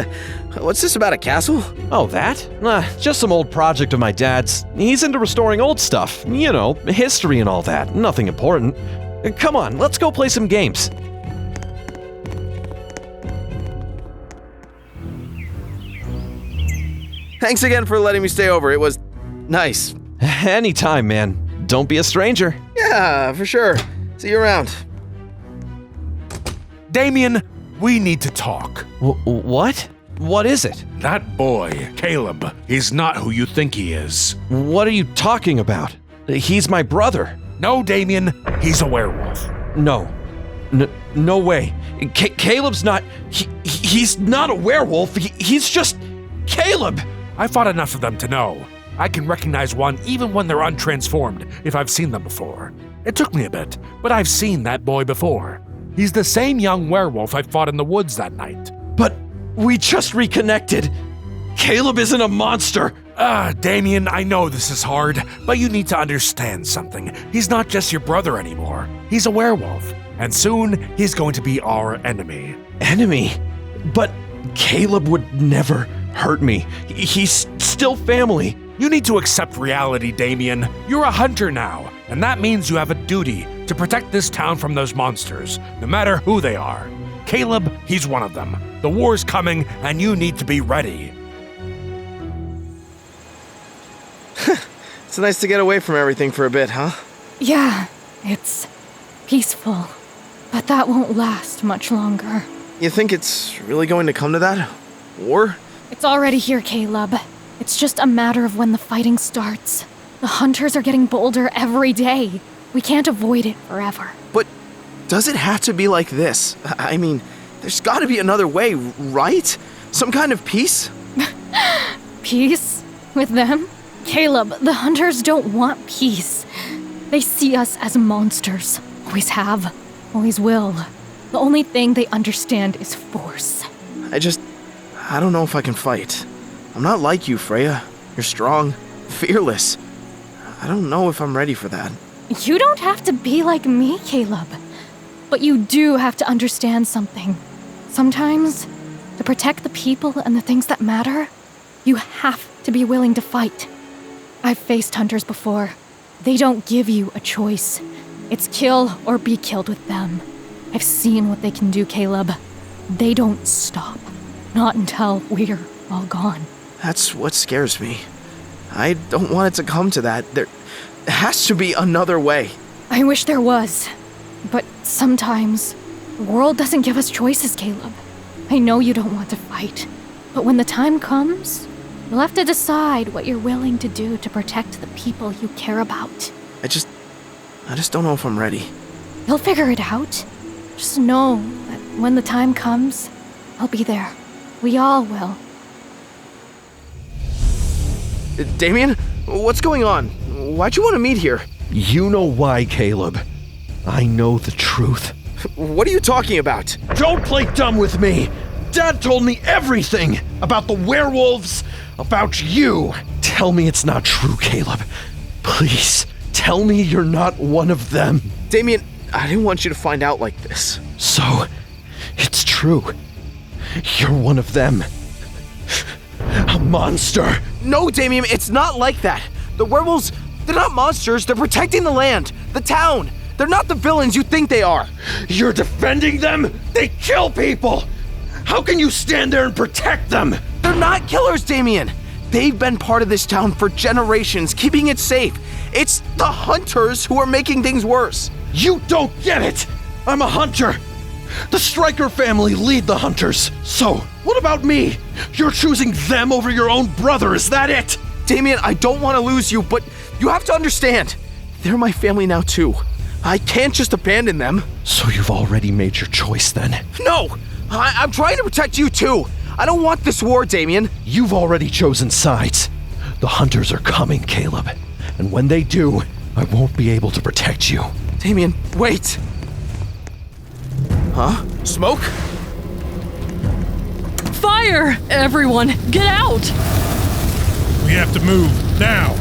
What's this about a castle? Oh, that? Just some old project of my dad's. He's into restoring old stuff. You know, history and all that. Nothing important. Come on, let's go play some games. Thanks again for letting me stay over. It was nice. Anytime, man. Don't be a stranger. Yeah, for sure. See you around. Damian, we need to talk. What? What is it? That boy, Caleb, he's not who you think he is. What are you talking about? He's my brother. No, Damian, he's a werewolf. No. No way. Caleb's not... He's not a werewolf. He's just... Caleb! I fought enough of them to know. I can recognize one even when they're untransformed if I've seen them before. It took me a bit, but I've seen that boy before. He's the same young werewolf I fought in the woods that night. But we just reconnected. Caleb isn't a monster. Damian, I know this is hard, but you need to understand something. He's not just your brother anymore. He's a werewolf, and soon he's going to be our enemy. Enemy? But Caleb would never hurt me. He's still family. You need to accept reality, Damian. You're a hunter now, and that means you have a duty to protect this town from those monsters, no matter who they are. Caleb, he's one of them. The war's coming, and you need to be ready. It's nice to get away from everything for a bit, huh? Yeah, it's peaceful. But that won't last much longer. You think it's really going to come to that? War? It's already here, Caleb. It's just a matter of when the fighting starts. The hunters are getting bolder every day. We can't avoid it forever. But does it have to be like this? I mean, there's gotta be another way, right? Some kind of peace? Peace? With them? Caleb, the hunters don't want peace. They see us as monsters. Always have. Always will. The only thing they understand is force. I don't know if I can fight. I'm not like you, Freya. You're strong, fearless. I don't know if I'm ready for that. You don't have to be like me, Caleb. But you do have to understand something. Sometimes, to protect the people and the things that matter, you have to be willing to fight. I've faced hunters before. They don't give you a choice. It's kill or be killed with them. I've seen what they can do, Caleb. They don't stop. Not until we're all gone. That's what scares me. I don't want it to come to that. There has to be another way. I wish there was. But sometimes, the world doesn't give us choices, Caleb. I know you don't want to fight. But when the time comes, you'll have to decide what you're willing to do to protect the people you care about. I just don't know if I'm ready. You'll figure it out. Just know that when the time comes, I'll be there. We all will. Damian, what's going on? Why'd you want to meet here? You know why, Caleb. I know the truth. What are you talking about? Don't play dumb with me! Dad told me everything about the werewolves, about you. Tell me it's not true, Caleb. Please, tell me you're not one of them. Damian, I didn't want you to find out like this. So, it's true. You're one of them. A monster. No, Damian, it's not like that. The werewolves, they're not monsters. They're protecting the land, the town. They're not the villains you think they are. You're defending them? They kill people. How can you stand there and protect them? They're not killers, Damian. They've been part of this town for generations, keeping it safe. It's the hunters who are making things worse. You don't get it. I'm a hunter. The Stryker family lead the hunters. So, what about me? You're choosing them over your own brother, is that it? Damian, I don't want to lose you, but you have to understand. They're my family now too. I can't just abandon them. So you've already made your choice then? No! I'm trying to protect you too. I don't want this war, Damian. You've already chosen sides. The hunters are coming, Caleb. And when they do, I won't be able to protect you. Damian, wait. Huh? Smoke? Fire! Everyone, get out! We have to move, now!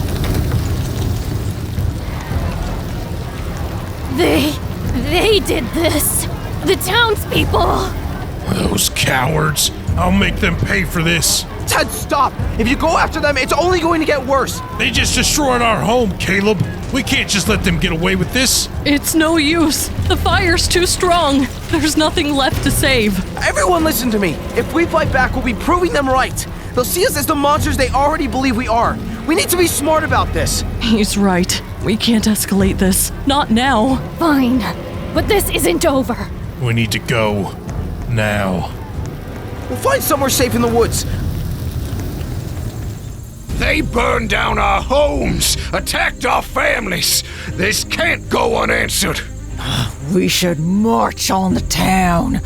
They did this. The townspeople. Those cowards. I'll make them pay for this. Ted, stop! If you go after them, it's only going to get worse. They just destroyed our home, Caleb. We can't just let them get away with this. It's no use. The fire's too strong. There's nothing left to save. Everyone listen to me. If we fight back, we'll be proving them right. They'll see us as the monsters they already believe we are. We need to be smart about this. He's right. We can't escalate this. Not now. Fine. But this isn't over. We need to go. Now. We'll find somewhere safe in the woods. They burned down our homes, attacked our families. This can't go unanswered. We should march on the town.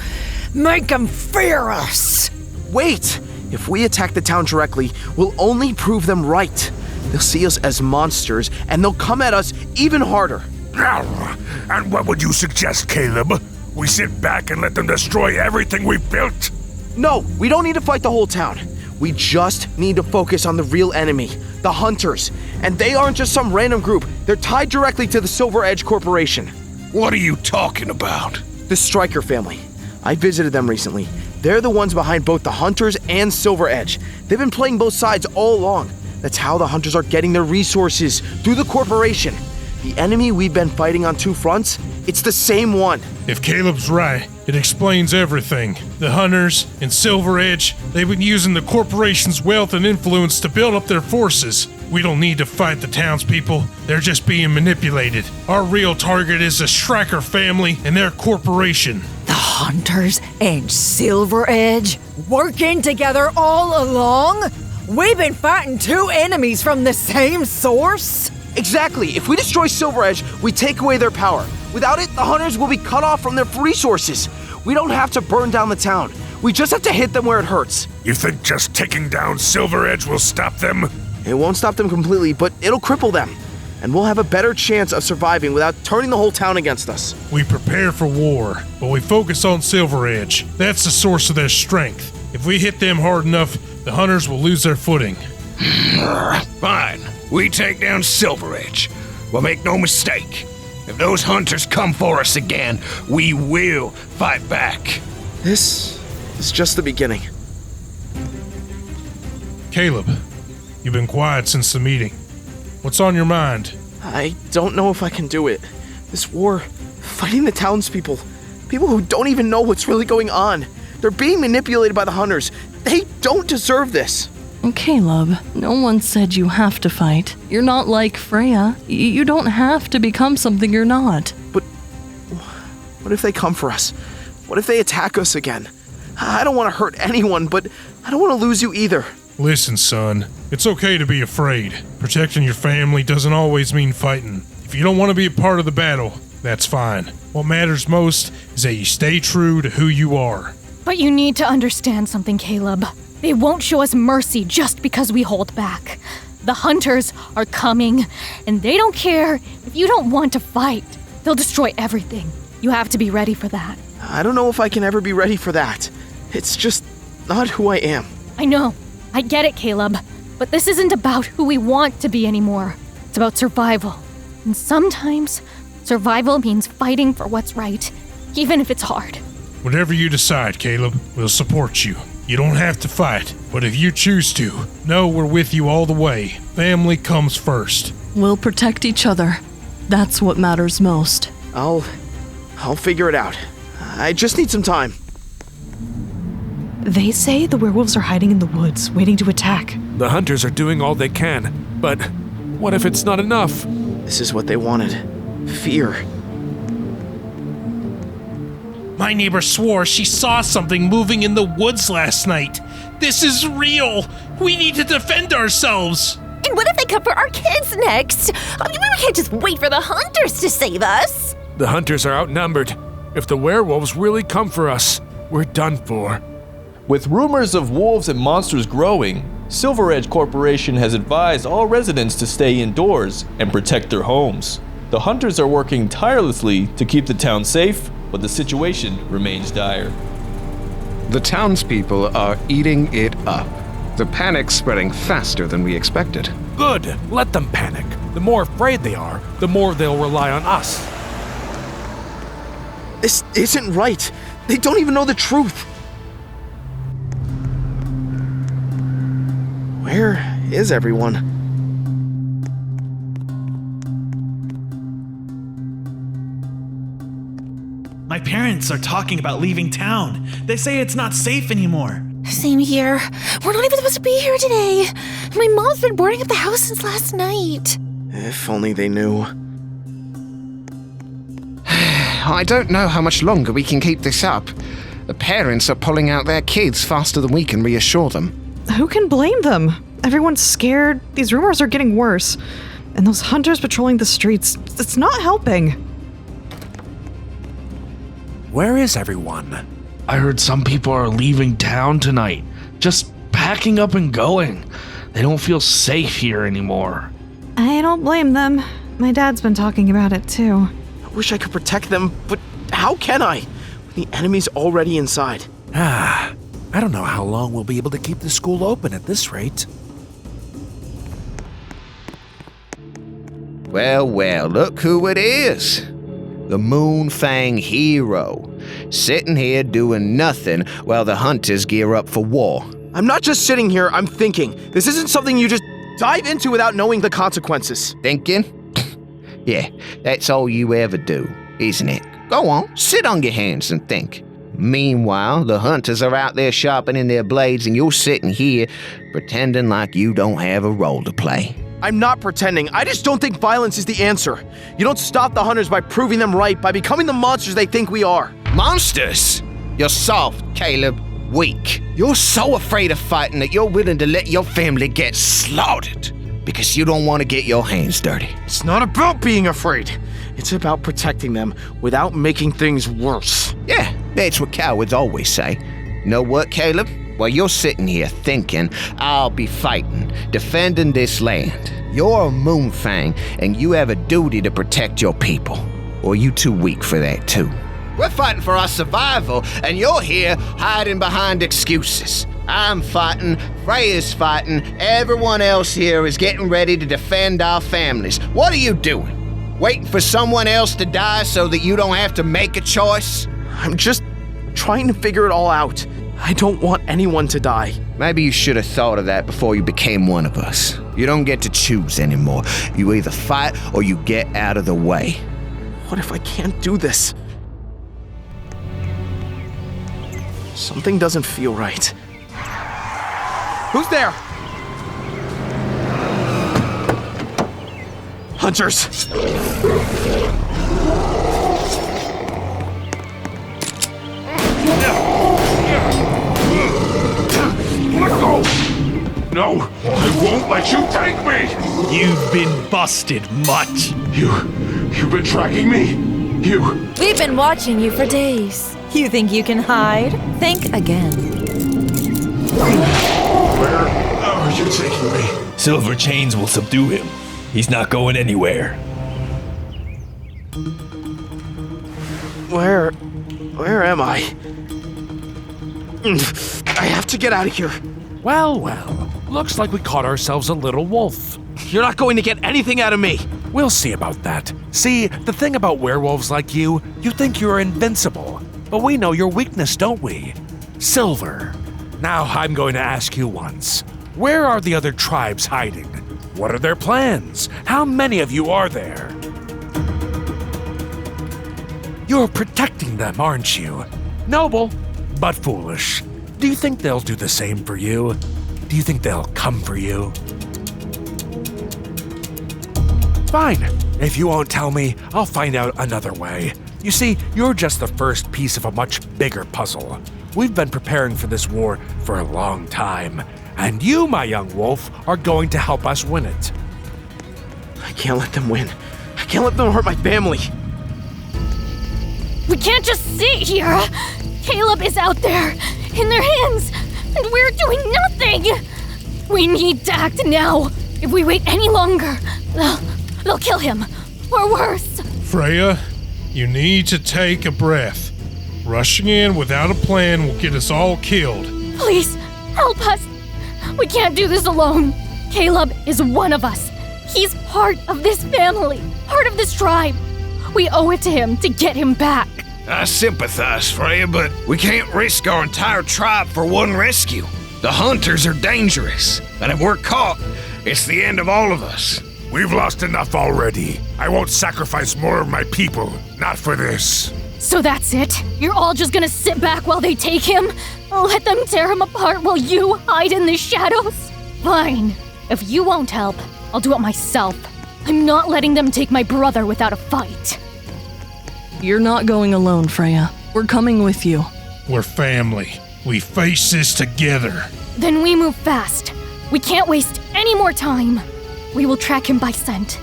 Make them fear us. Wait! If we attack the town directly, we'll only prove them right. They'll see us as monsters, and they'll come at us even harder. And what would you suggest, Caleb? We sit back and let them destroy everything we've built? No, we don't need to fight the whole town. We just need to focus on the real enemy, the hunters. And they aren't just some random group. They're tied directly to the Silver Edge Corporation. What are you talking about? The Stryker family. I visited them recently. They're the ones behind both the hunters and Silver Edge. They've been playing both sides all along. That's how the hunters are getting their resources, through the corporation. The enemy we've been fighting on two fronts, it's the same one. If Caleb's right, it explains everything. The hunters and Silver Edge, they've been using the corporation's wealth and influence to build up their forces. We don't need to fight the townspeople. They're just being manipulated. Our real target is the Stryker family and their corporation. The hunters and Silver Edge working together all along? We've been fighting two enemies from the same source? Exactly. If we destroy Silver Edge, we take away their power. Without it, the hunters will be cut off from their resources. We don't have to burn down the town. We just have to hit them where it hurts. You think just taking down Silver Edge will stop them? It won't stop them completely, but it'll cripple them. And we'll have a better chance of surviving without turning the whole town against us. We prepare for war, but we focus on Silver Edge. That's the source of their strength. If we hit them hard enough, the hunters will lose their footing. Fine. We take down Silver Edge. Well, make no mistake. If those hunters come for us again, we will fight back. This is just the beginning. Caleb, you've been quiet since the meeting. What's on your mind? I don't know if I can do it. This war, fighting the townspeople, people who don't even know what's really going on. They're being manipulated by the hunters. They don't deserve this. Caleb, no one said you have to fight. You're not like Freya. You don't have to become something you're not. But what if they come for us? What if they attack us again? I don't want to hurt anyone, but I don't want to lose you either. Listen, son, it's okay to be afraid. Protecting your family doesn't always mean fighting. If you don't want to be a part of the battle, that's fine. What matters most is that you stay true to who you are. But you need to understand something, Caleb. They won't show us mercy just because we hold back. The hunters are coming, and they don't care if you don't want to fight. They'll destroy everything. You have to be ready for that. I don't know if I can ever be ready for that. It's just not who I am. I know. I get it, Caleb. But this isn't about who we want to be anymore. It's about survival. And sometimes, survival means fighting for what's right, even if it's hard. Whatever you decide, Caleb, we'll support you. You don't have to fight, but if you choose to, know we're with you all the way. Family comes first. We'll protect each other. That's what matters most. I'll figure it out. I just need some time. They say the werewolves are hiding in the woods, waiting to attack. The hunters are doing all they can, but what if it's not enough? This is what they wanted. Fear. My neighbor swore she saw something moving in the woods last night. This is real. We need to defend ourselves. And what if they come for our kids next? I mean, we can't just wait for the hunters to save us. The hunters are outnumbered. If the werewolves really come for us, we're done for. With rumors of wolves and monsters growing, Silver Edge Corporation has advised all residents to stay indoors and protect their homes. The hunters are working tirelessly to keep the town safe, but the situation remains dire. The townspeople are eating it up. The panic's spreading faster than we expected. Good. Let them panic. The more afraid they are, the more they'll rely on us. This isn't right. They don't even know the truth. Where is everyone? My parents are talking about leaving town. They say it's not safe anymore. Same here. We're not even supposed to be here today. My mom's been boarding up the house since last night. If only they knew. I don't know how much longer we can keep this up. The parents are pulling out their kids faster than we can reassure them. Who can blame them? Everyone's scared. These rumors are getting worse. And those hunters patrolling the streets, it's not helping. Where is everyone? I heard some people are leaving town tonight. Just packing up and going. They don't feel safe here anymore. I don't blame them. My dad's been talking about it too. I wish I could protect them, but how can I? When the enemy's already inside. I don't know how long we'll be able to keep the school open at this rate. Well, look who it is. The Moonfang hero. Sitting here doing nothing while the hunters gear up for war. I'm not just sitting here, I'm thinking. This isn't something you just dive into without knowing the consequences. Thinking? Yeah, that's all you ever do, isn't it? Go on, sit on your hands and think. Meanwhile, the hunters are out there sharpening their blades and you're sitting here pretending like you don't have a role to play. I'm not pretending. I just don't think violence is the answer. You don't stop the hunters by proving them right, by becoming the monsters they think we are. Monsters? You're soft, Caleb. Weak. You're so afraid of fighting that you're willing to let your family get slaughtered because you don't want to get your hands dirty. It's not about being afraid. It's about protecting them without making things worse. Yeah, that's what cowards always say. You know what, Caleb? While you're sitting here thinking, I'll be fighting, defending this land. You're a Moonfang, and you have a duty to protect your people. Or are you too weak for that, too? We're fighting for our survival, and you're here hiding behind excuses. I'm fighting, Freya's fighting, everyone else here is getting ready to defend our families. What are you doing? Waiting for someone else to die so that you don't have to make a choice? I'm just trying to figure it all out. I don't want anyone to die. Maybe you should have thought of that before you became one of us. You don't get to choose anymore. You either fight or you get out of the way. What if I can't do this? Something doesn't feel right. Who's there? Hunters! Let go! No, I won't let you take me! You've been busted, mutt. You've been tracking me? We've been watching you for days. You think you can hide? Think again. Where are you taking me? Silver chains will subdue him. He's not going anywhere. Where am I? I have to get out of here. Well, looks like we caught ourselves a little wolf. You're not going to get anything out of me. We'll see about that. See, the thing about werewolves like you think you're invincible. But we know your weakness, don't we? Silver. Now I'm going to ask you once. Where are the other tribes hiding? What are their plans? How many of you are there? You're protecting them, aren't you? Noble, but foolish. Do you think they'll do the same for you? Do you think they'll come for you? Fine. If you won't tell me, I'll find out another way. You see, you're just the first piece of a much bigger puzzle. We've been preparing for this war for a long time, and you, my young wolf, are going to help us win it. I can't let them win. I can't let them hurt my family. We can't just sit here. Caleb is out there, in their hands, and we're doing nothing. We need to act now. If we wait any longer, they'll kill him, or worse. Freya, you need to take a breath. Rushing in without a plan will get us all killed. Please, help us. We can't do this alone. Caleb is one of us. He's part of this family, part of this tribe. We owe it to him to get him back. I sympathize, Freya, but we can't risk our entire tribe for one rescue. The hunters are dangerous, and if we're caught, it's the end of all of us. We've lost enough already. I won't sacrifice more of my people, not for this. So that's it? You're all just gonna sit back while they take him? Let them tear him apart while you hide in the shadows? Fine. If you won't help, I'll do it myself. I'm not letting them take my brother without a fight. You're not going alone, Freya. We're coming with you. We're family. We face this together. Then we move fast. We can't waste any more time. We will track him by scent.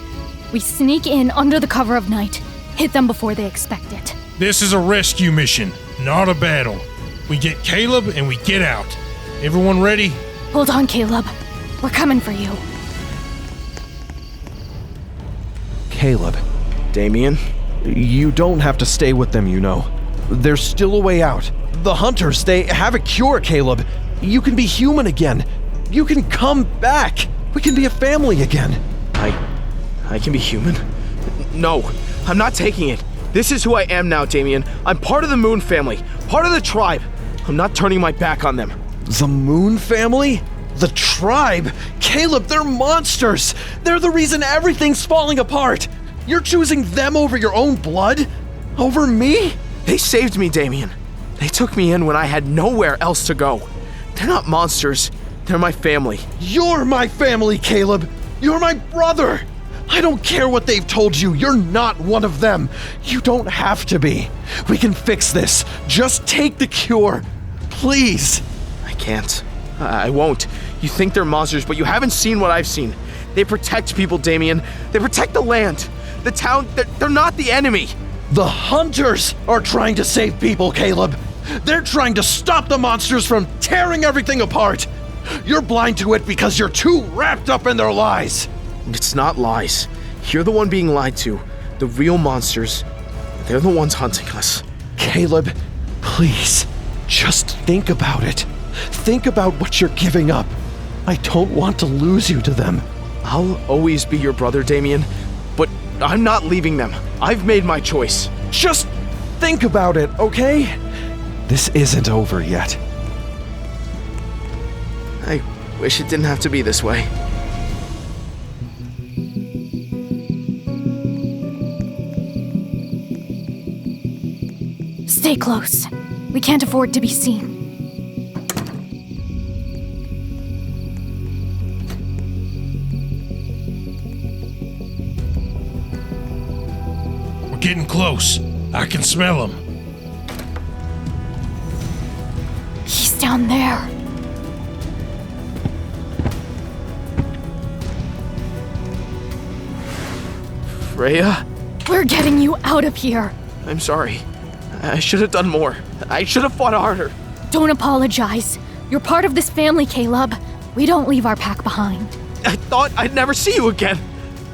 We sneak in under the cover of night, hit them before they expect it. This is a rescue mission, not a battle. We get Caleb and we get out. Everyone ready? Hold on, Caleb. We're coming for you. Caleb. Damian? You don't have to stay with them, you know. There's still a way out. The hunters, they have a cure, Caleb. You can be human again. You can come back. We can be a family again. I can be human? No, I'm not taking it. This is who I am now, Damian. I'm part of the Moon family, part of the tribe. I'm not turning my back on them. The Moon family? The tribe? Caleb, they're monsters. They're the reason everything's falling apart. You're choosing them over your own blood? Over me? They saved me, Damian. They took me in when I had nowhere else to go. They're not monsters. They're my family. You're my family, Caleb. You're my brother. I don't care what they've told you. You're not one of them. You don't have to be. We can fix this. Just take the cure. Please. I can't. I won't. You think they're monsters, but you haven't seen what I've seen. They protect people, Damian. They protect the land. The town, they're not the enemy. The hunters are trying to save people, Caleb. They're trying to stop the monsters from tearing everything apart. You're blind to it because you're too wrapped up in their lies. It's not lies. You're the one being lied to. The real monsters, they're the ones hunting us. Caleb, please, just think about it. Think about what you're giving up. I don't want to lose you to them. I'll always be your brother, Damian, but I'm not leaving them. I've made my choice. Just think about it, okay? This isn't over yet. I wish it didn't have to be this way. Stay close. We can't afford to be seen. We're getting close. I can smell him. He's down there. Freya? We're getting you out of here. I'm sorry. I should have done more. I should have fought harder. Don't apologize. You're part of this family, Caleb. We don't leave our pack behind. I thought I'd never see you again.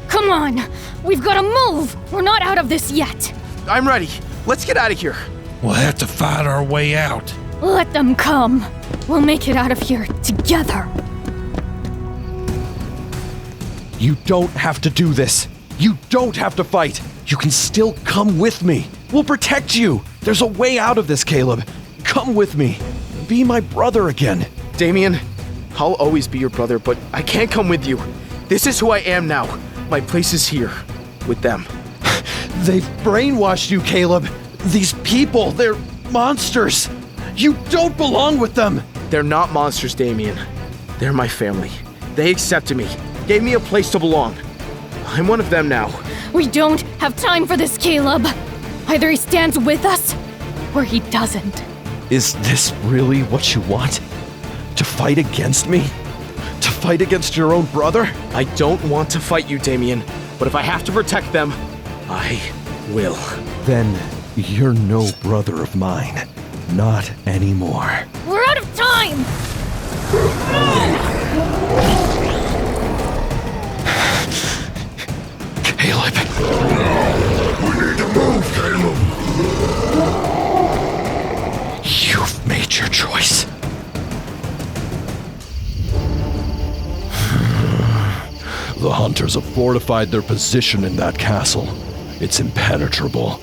Come on. We've got to move. We're not out of this yet. I'm ready. Let's get out of here. We'll have to fight our way out. Let them come. We'll make it out of here together. You don't have to do this. You don't have to fight. You can still come with me. We'll protect you. There's a way out of this, Caleb. Come with me. Be my brother again. Damian, I'll always be your brother, but I can't come with you. This is who I am now. My place is here, with them. They've brainwashed you, Caleb. These people, they're monsters. You don't belong with them. They're not monsters, Damian. They're my family. They accepted me, gave me a place to belong. I'm one of them now. We don't have time for this, Caleb. Either he stands with us, or he doesn't. Is this really what you want? To fight against me? To fight against your own brother? I don't want to fight you, Damian, but if I have to protect them, I will. Then you're no brother of mine. Not anymore. We're out of time! Caleb. We need to move, Caleb. You've made your choice. The hunters have fortified their position in that castle. It's impenetrable.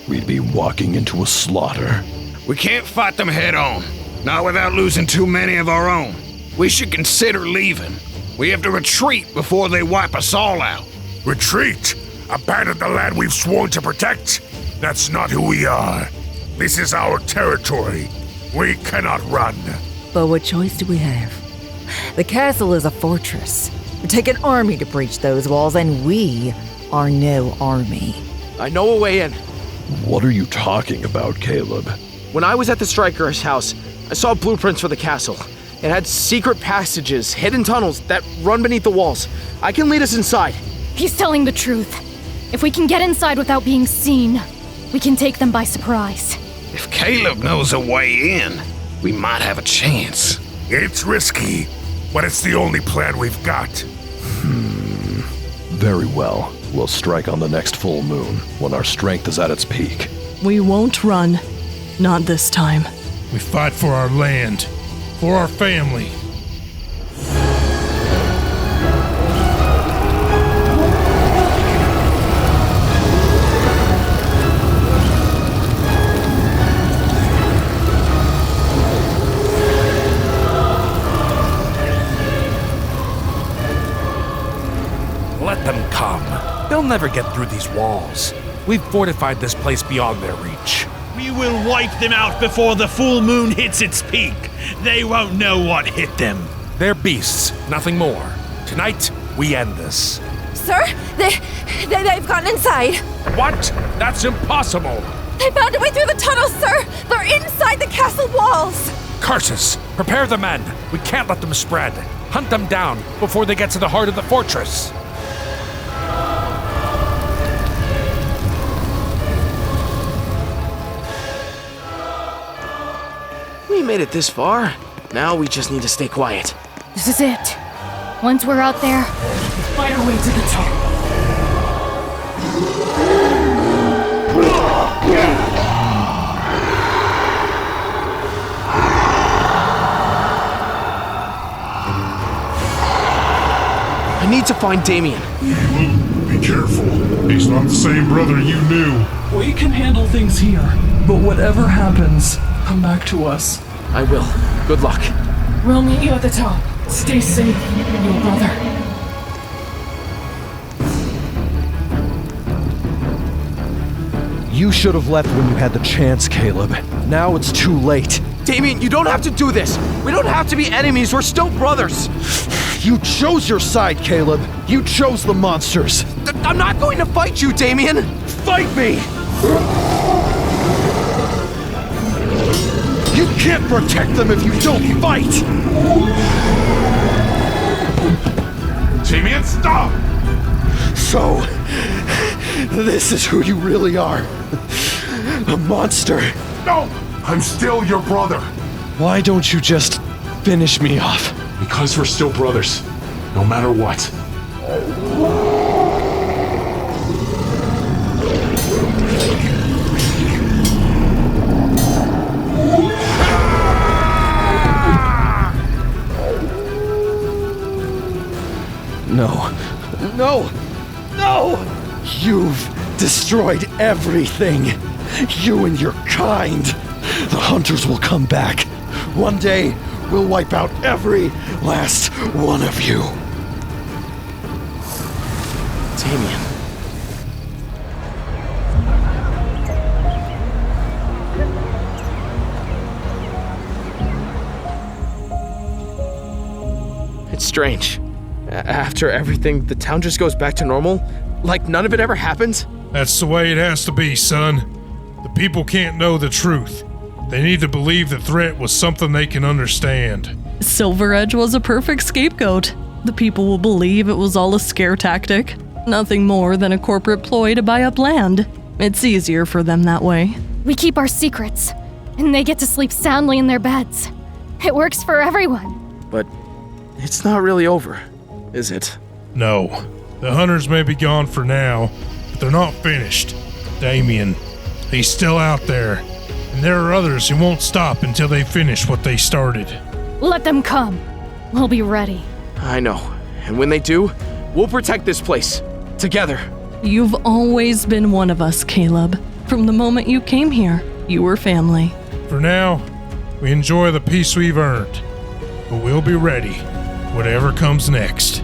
We'd be walking into a slaughter. We can't fight them head on, not without losing too many of our own. We should consider leaving. We have to retreat before they wipe us all out. Retreat? Abandon the land we've sworn to protect? That's not who we are. This is our territory. We cannot run. But what choice do we have? The castle is a fortress. It would take an army to breach those walls, and we are no army. I know a way in. What are you talking about, Caleb? When I was at the Striker's house, I saw blueprints for the castle. It had secret passages, hidden tunnels that run beneath the walls. I can lead us inside. He's telling the truth. If we can get inside without being seen, we can take them by surprise. If Caleb knows a way in, we might have a chance. It's risky, but it's the only plan we've got. Very well. We'll strike on the next full moon, when our strength is at its peak. We won't run. Not this time. We fight for our land, for our family. Let them come. They'll never get through these walls. We've fortified this place beyond their reach. We will wipe them out before the full moon hits its peak. They won't know what hit them. They're beasts, nothing more. Tonight, we end this. Sir, they've gotten inside. What? That's impossible! They found a way through the tunnel, sir. They're inside the castle walls. Curses! Prepare the men. We can't let them spread. Hunt them down before they get to the heart of the fortress. We made it this far. Now we just need to stay quiet. This is it. Once we're out there, Fight our way to the top. I need to find Damian. Be careful. He's not the same brother you knew. We can handle things here, but whatever happens, come back to us. I will. Good luck. We'll meet you at the top. Stay safe, your brother. You should have left when you had the chance, Caleb. Now it's too late. Damian, you don't have to do this. We don't have to be enemies. We're still brothers. You chose your side, Caleb. You chose the monsters. I'm not going to fight you, Damian. Fight me! You can't protect them if you don't fight! Damian, stop! So, this is who you really are. A monster. No! I'm still your brother. Why don't you just finish me off? Because we're still brothers, no matter what. No. No! No! You've destroyed everything. You and your kind. The hunters will come back. One day, we'll wipe out every last one of you. Damian. It's strange. After everything, the town just goes back to normal? Like none of it ever happened? That's the way it has to be, son. The people can't know the truth. They need to believe the threat was something they can understand. Silver Edge was a perfect scapegoat. The people will believe it was all a scare tactic. Nothing more than a corporate ploy to buy up land. It's easier for them that way. We keep our secrets, and they get to sleep soundly in their beds. It works for everyone. But it's not really over, is it? No. The hunters may be gone for now, but they're not finished. Damian, he's still out there. And there are others who won't stop until they finish what they started. Let them come. We'll be ready. I know. And when they do, we'll protect this place. Together. You've always been one of us, Caleb. From the moment you came here, you were family. For now, we enjoy the peace we've earned. But we'll be ready, whatever comes next.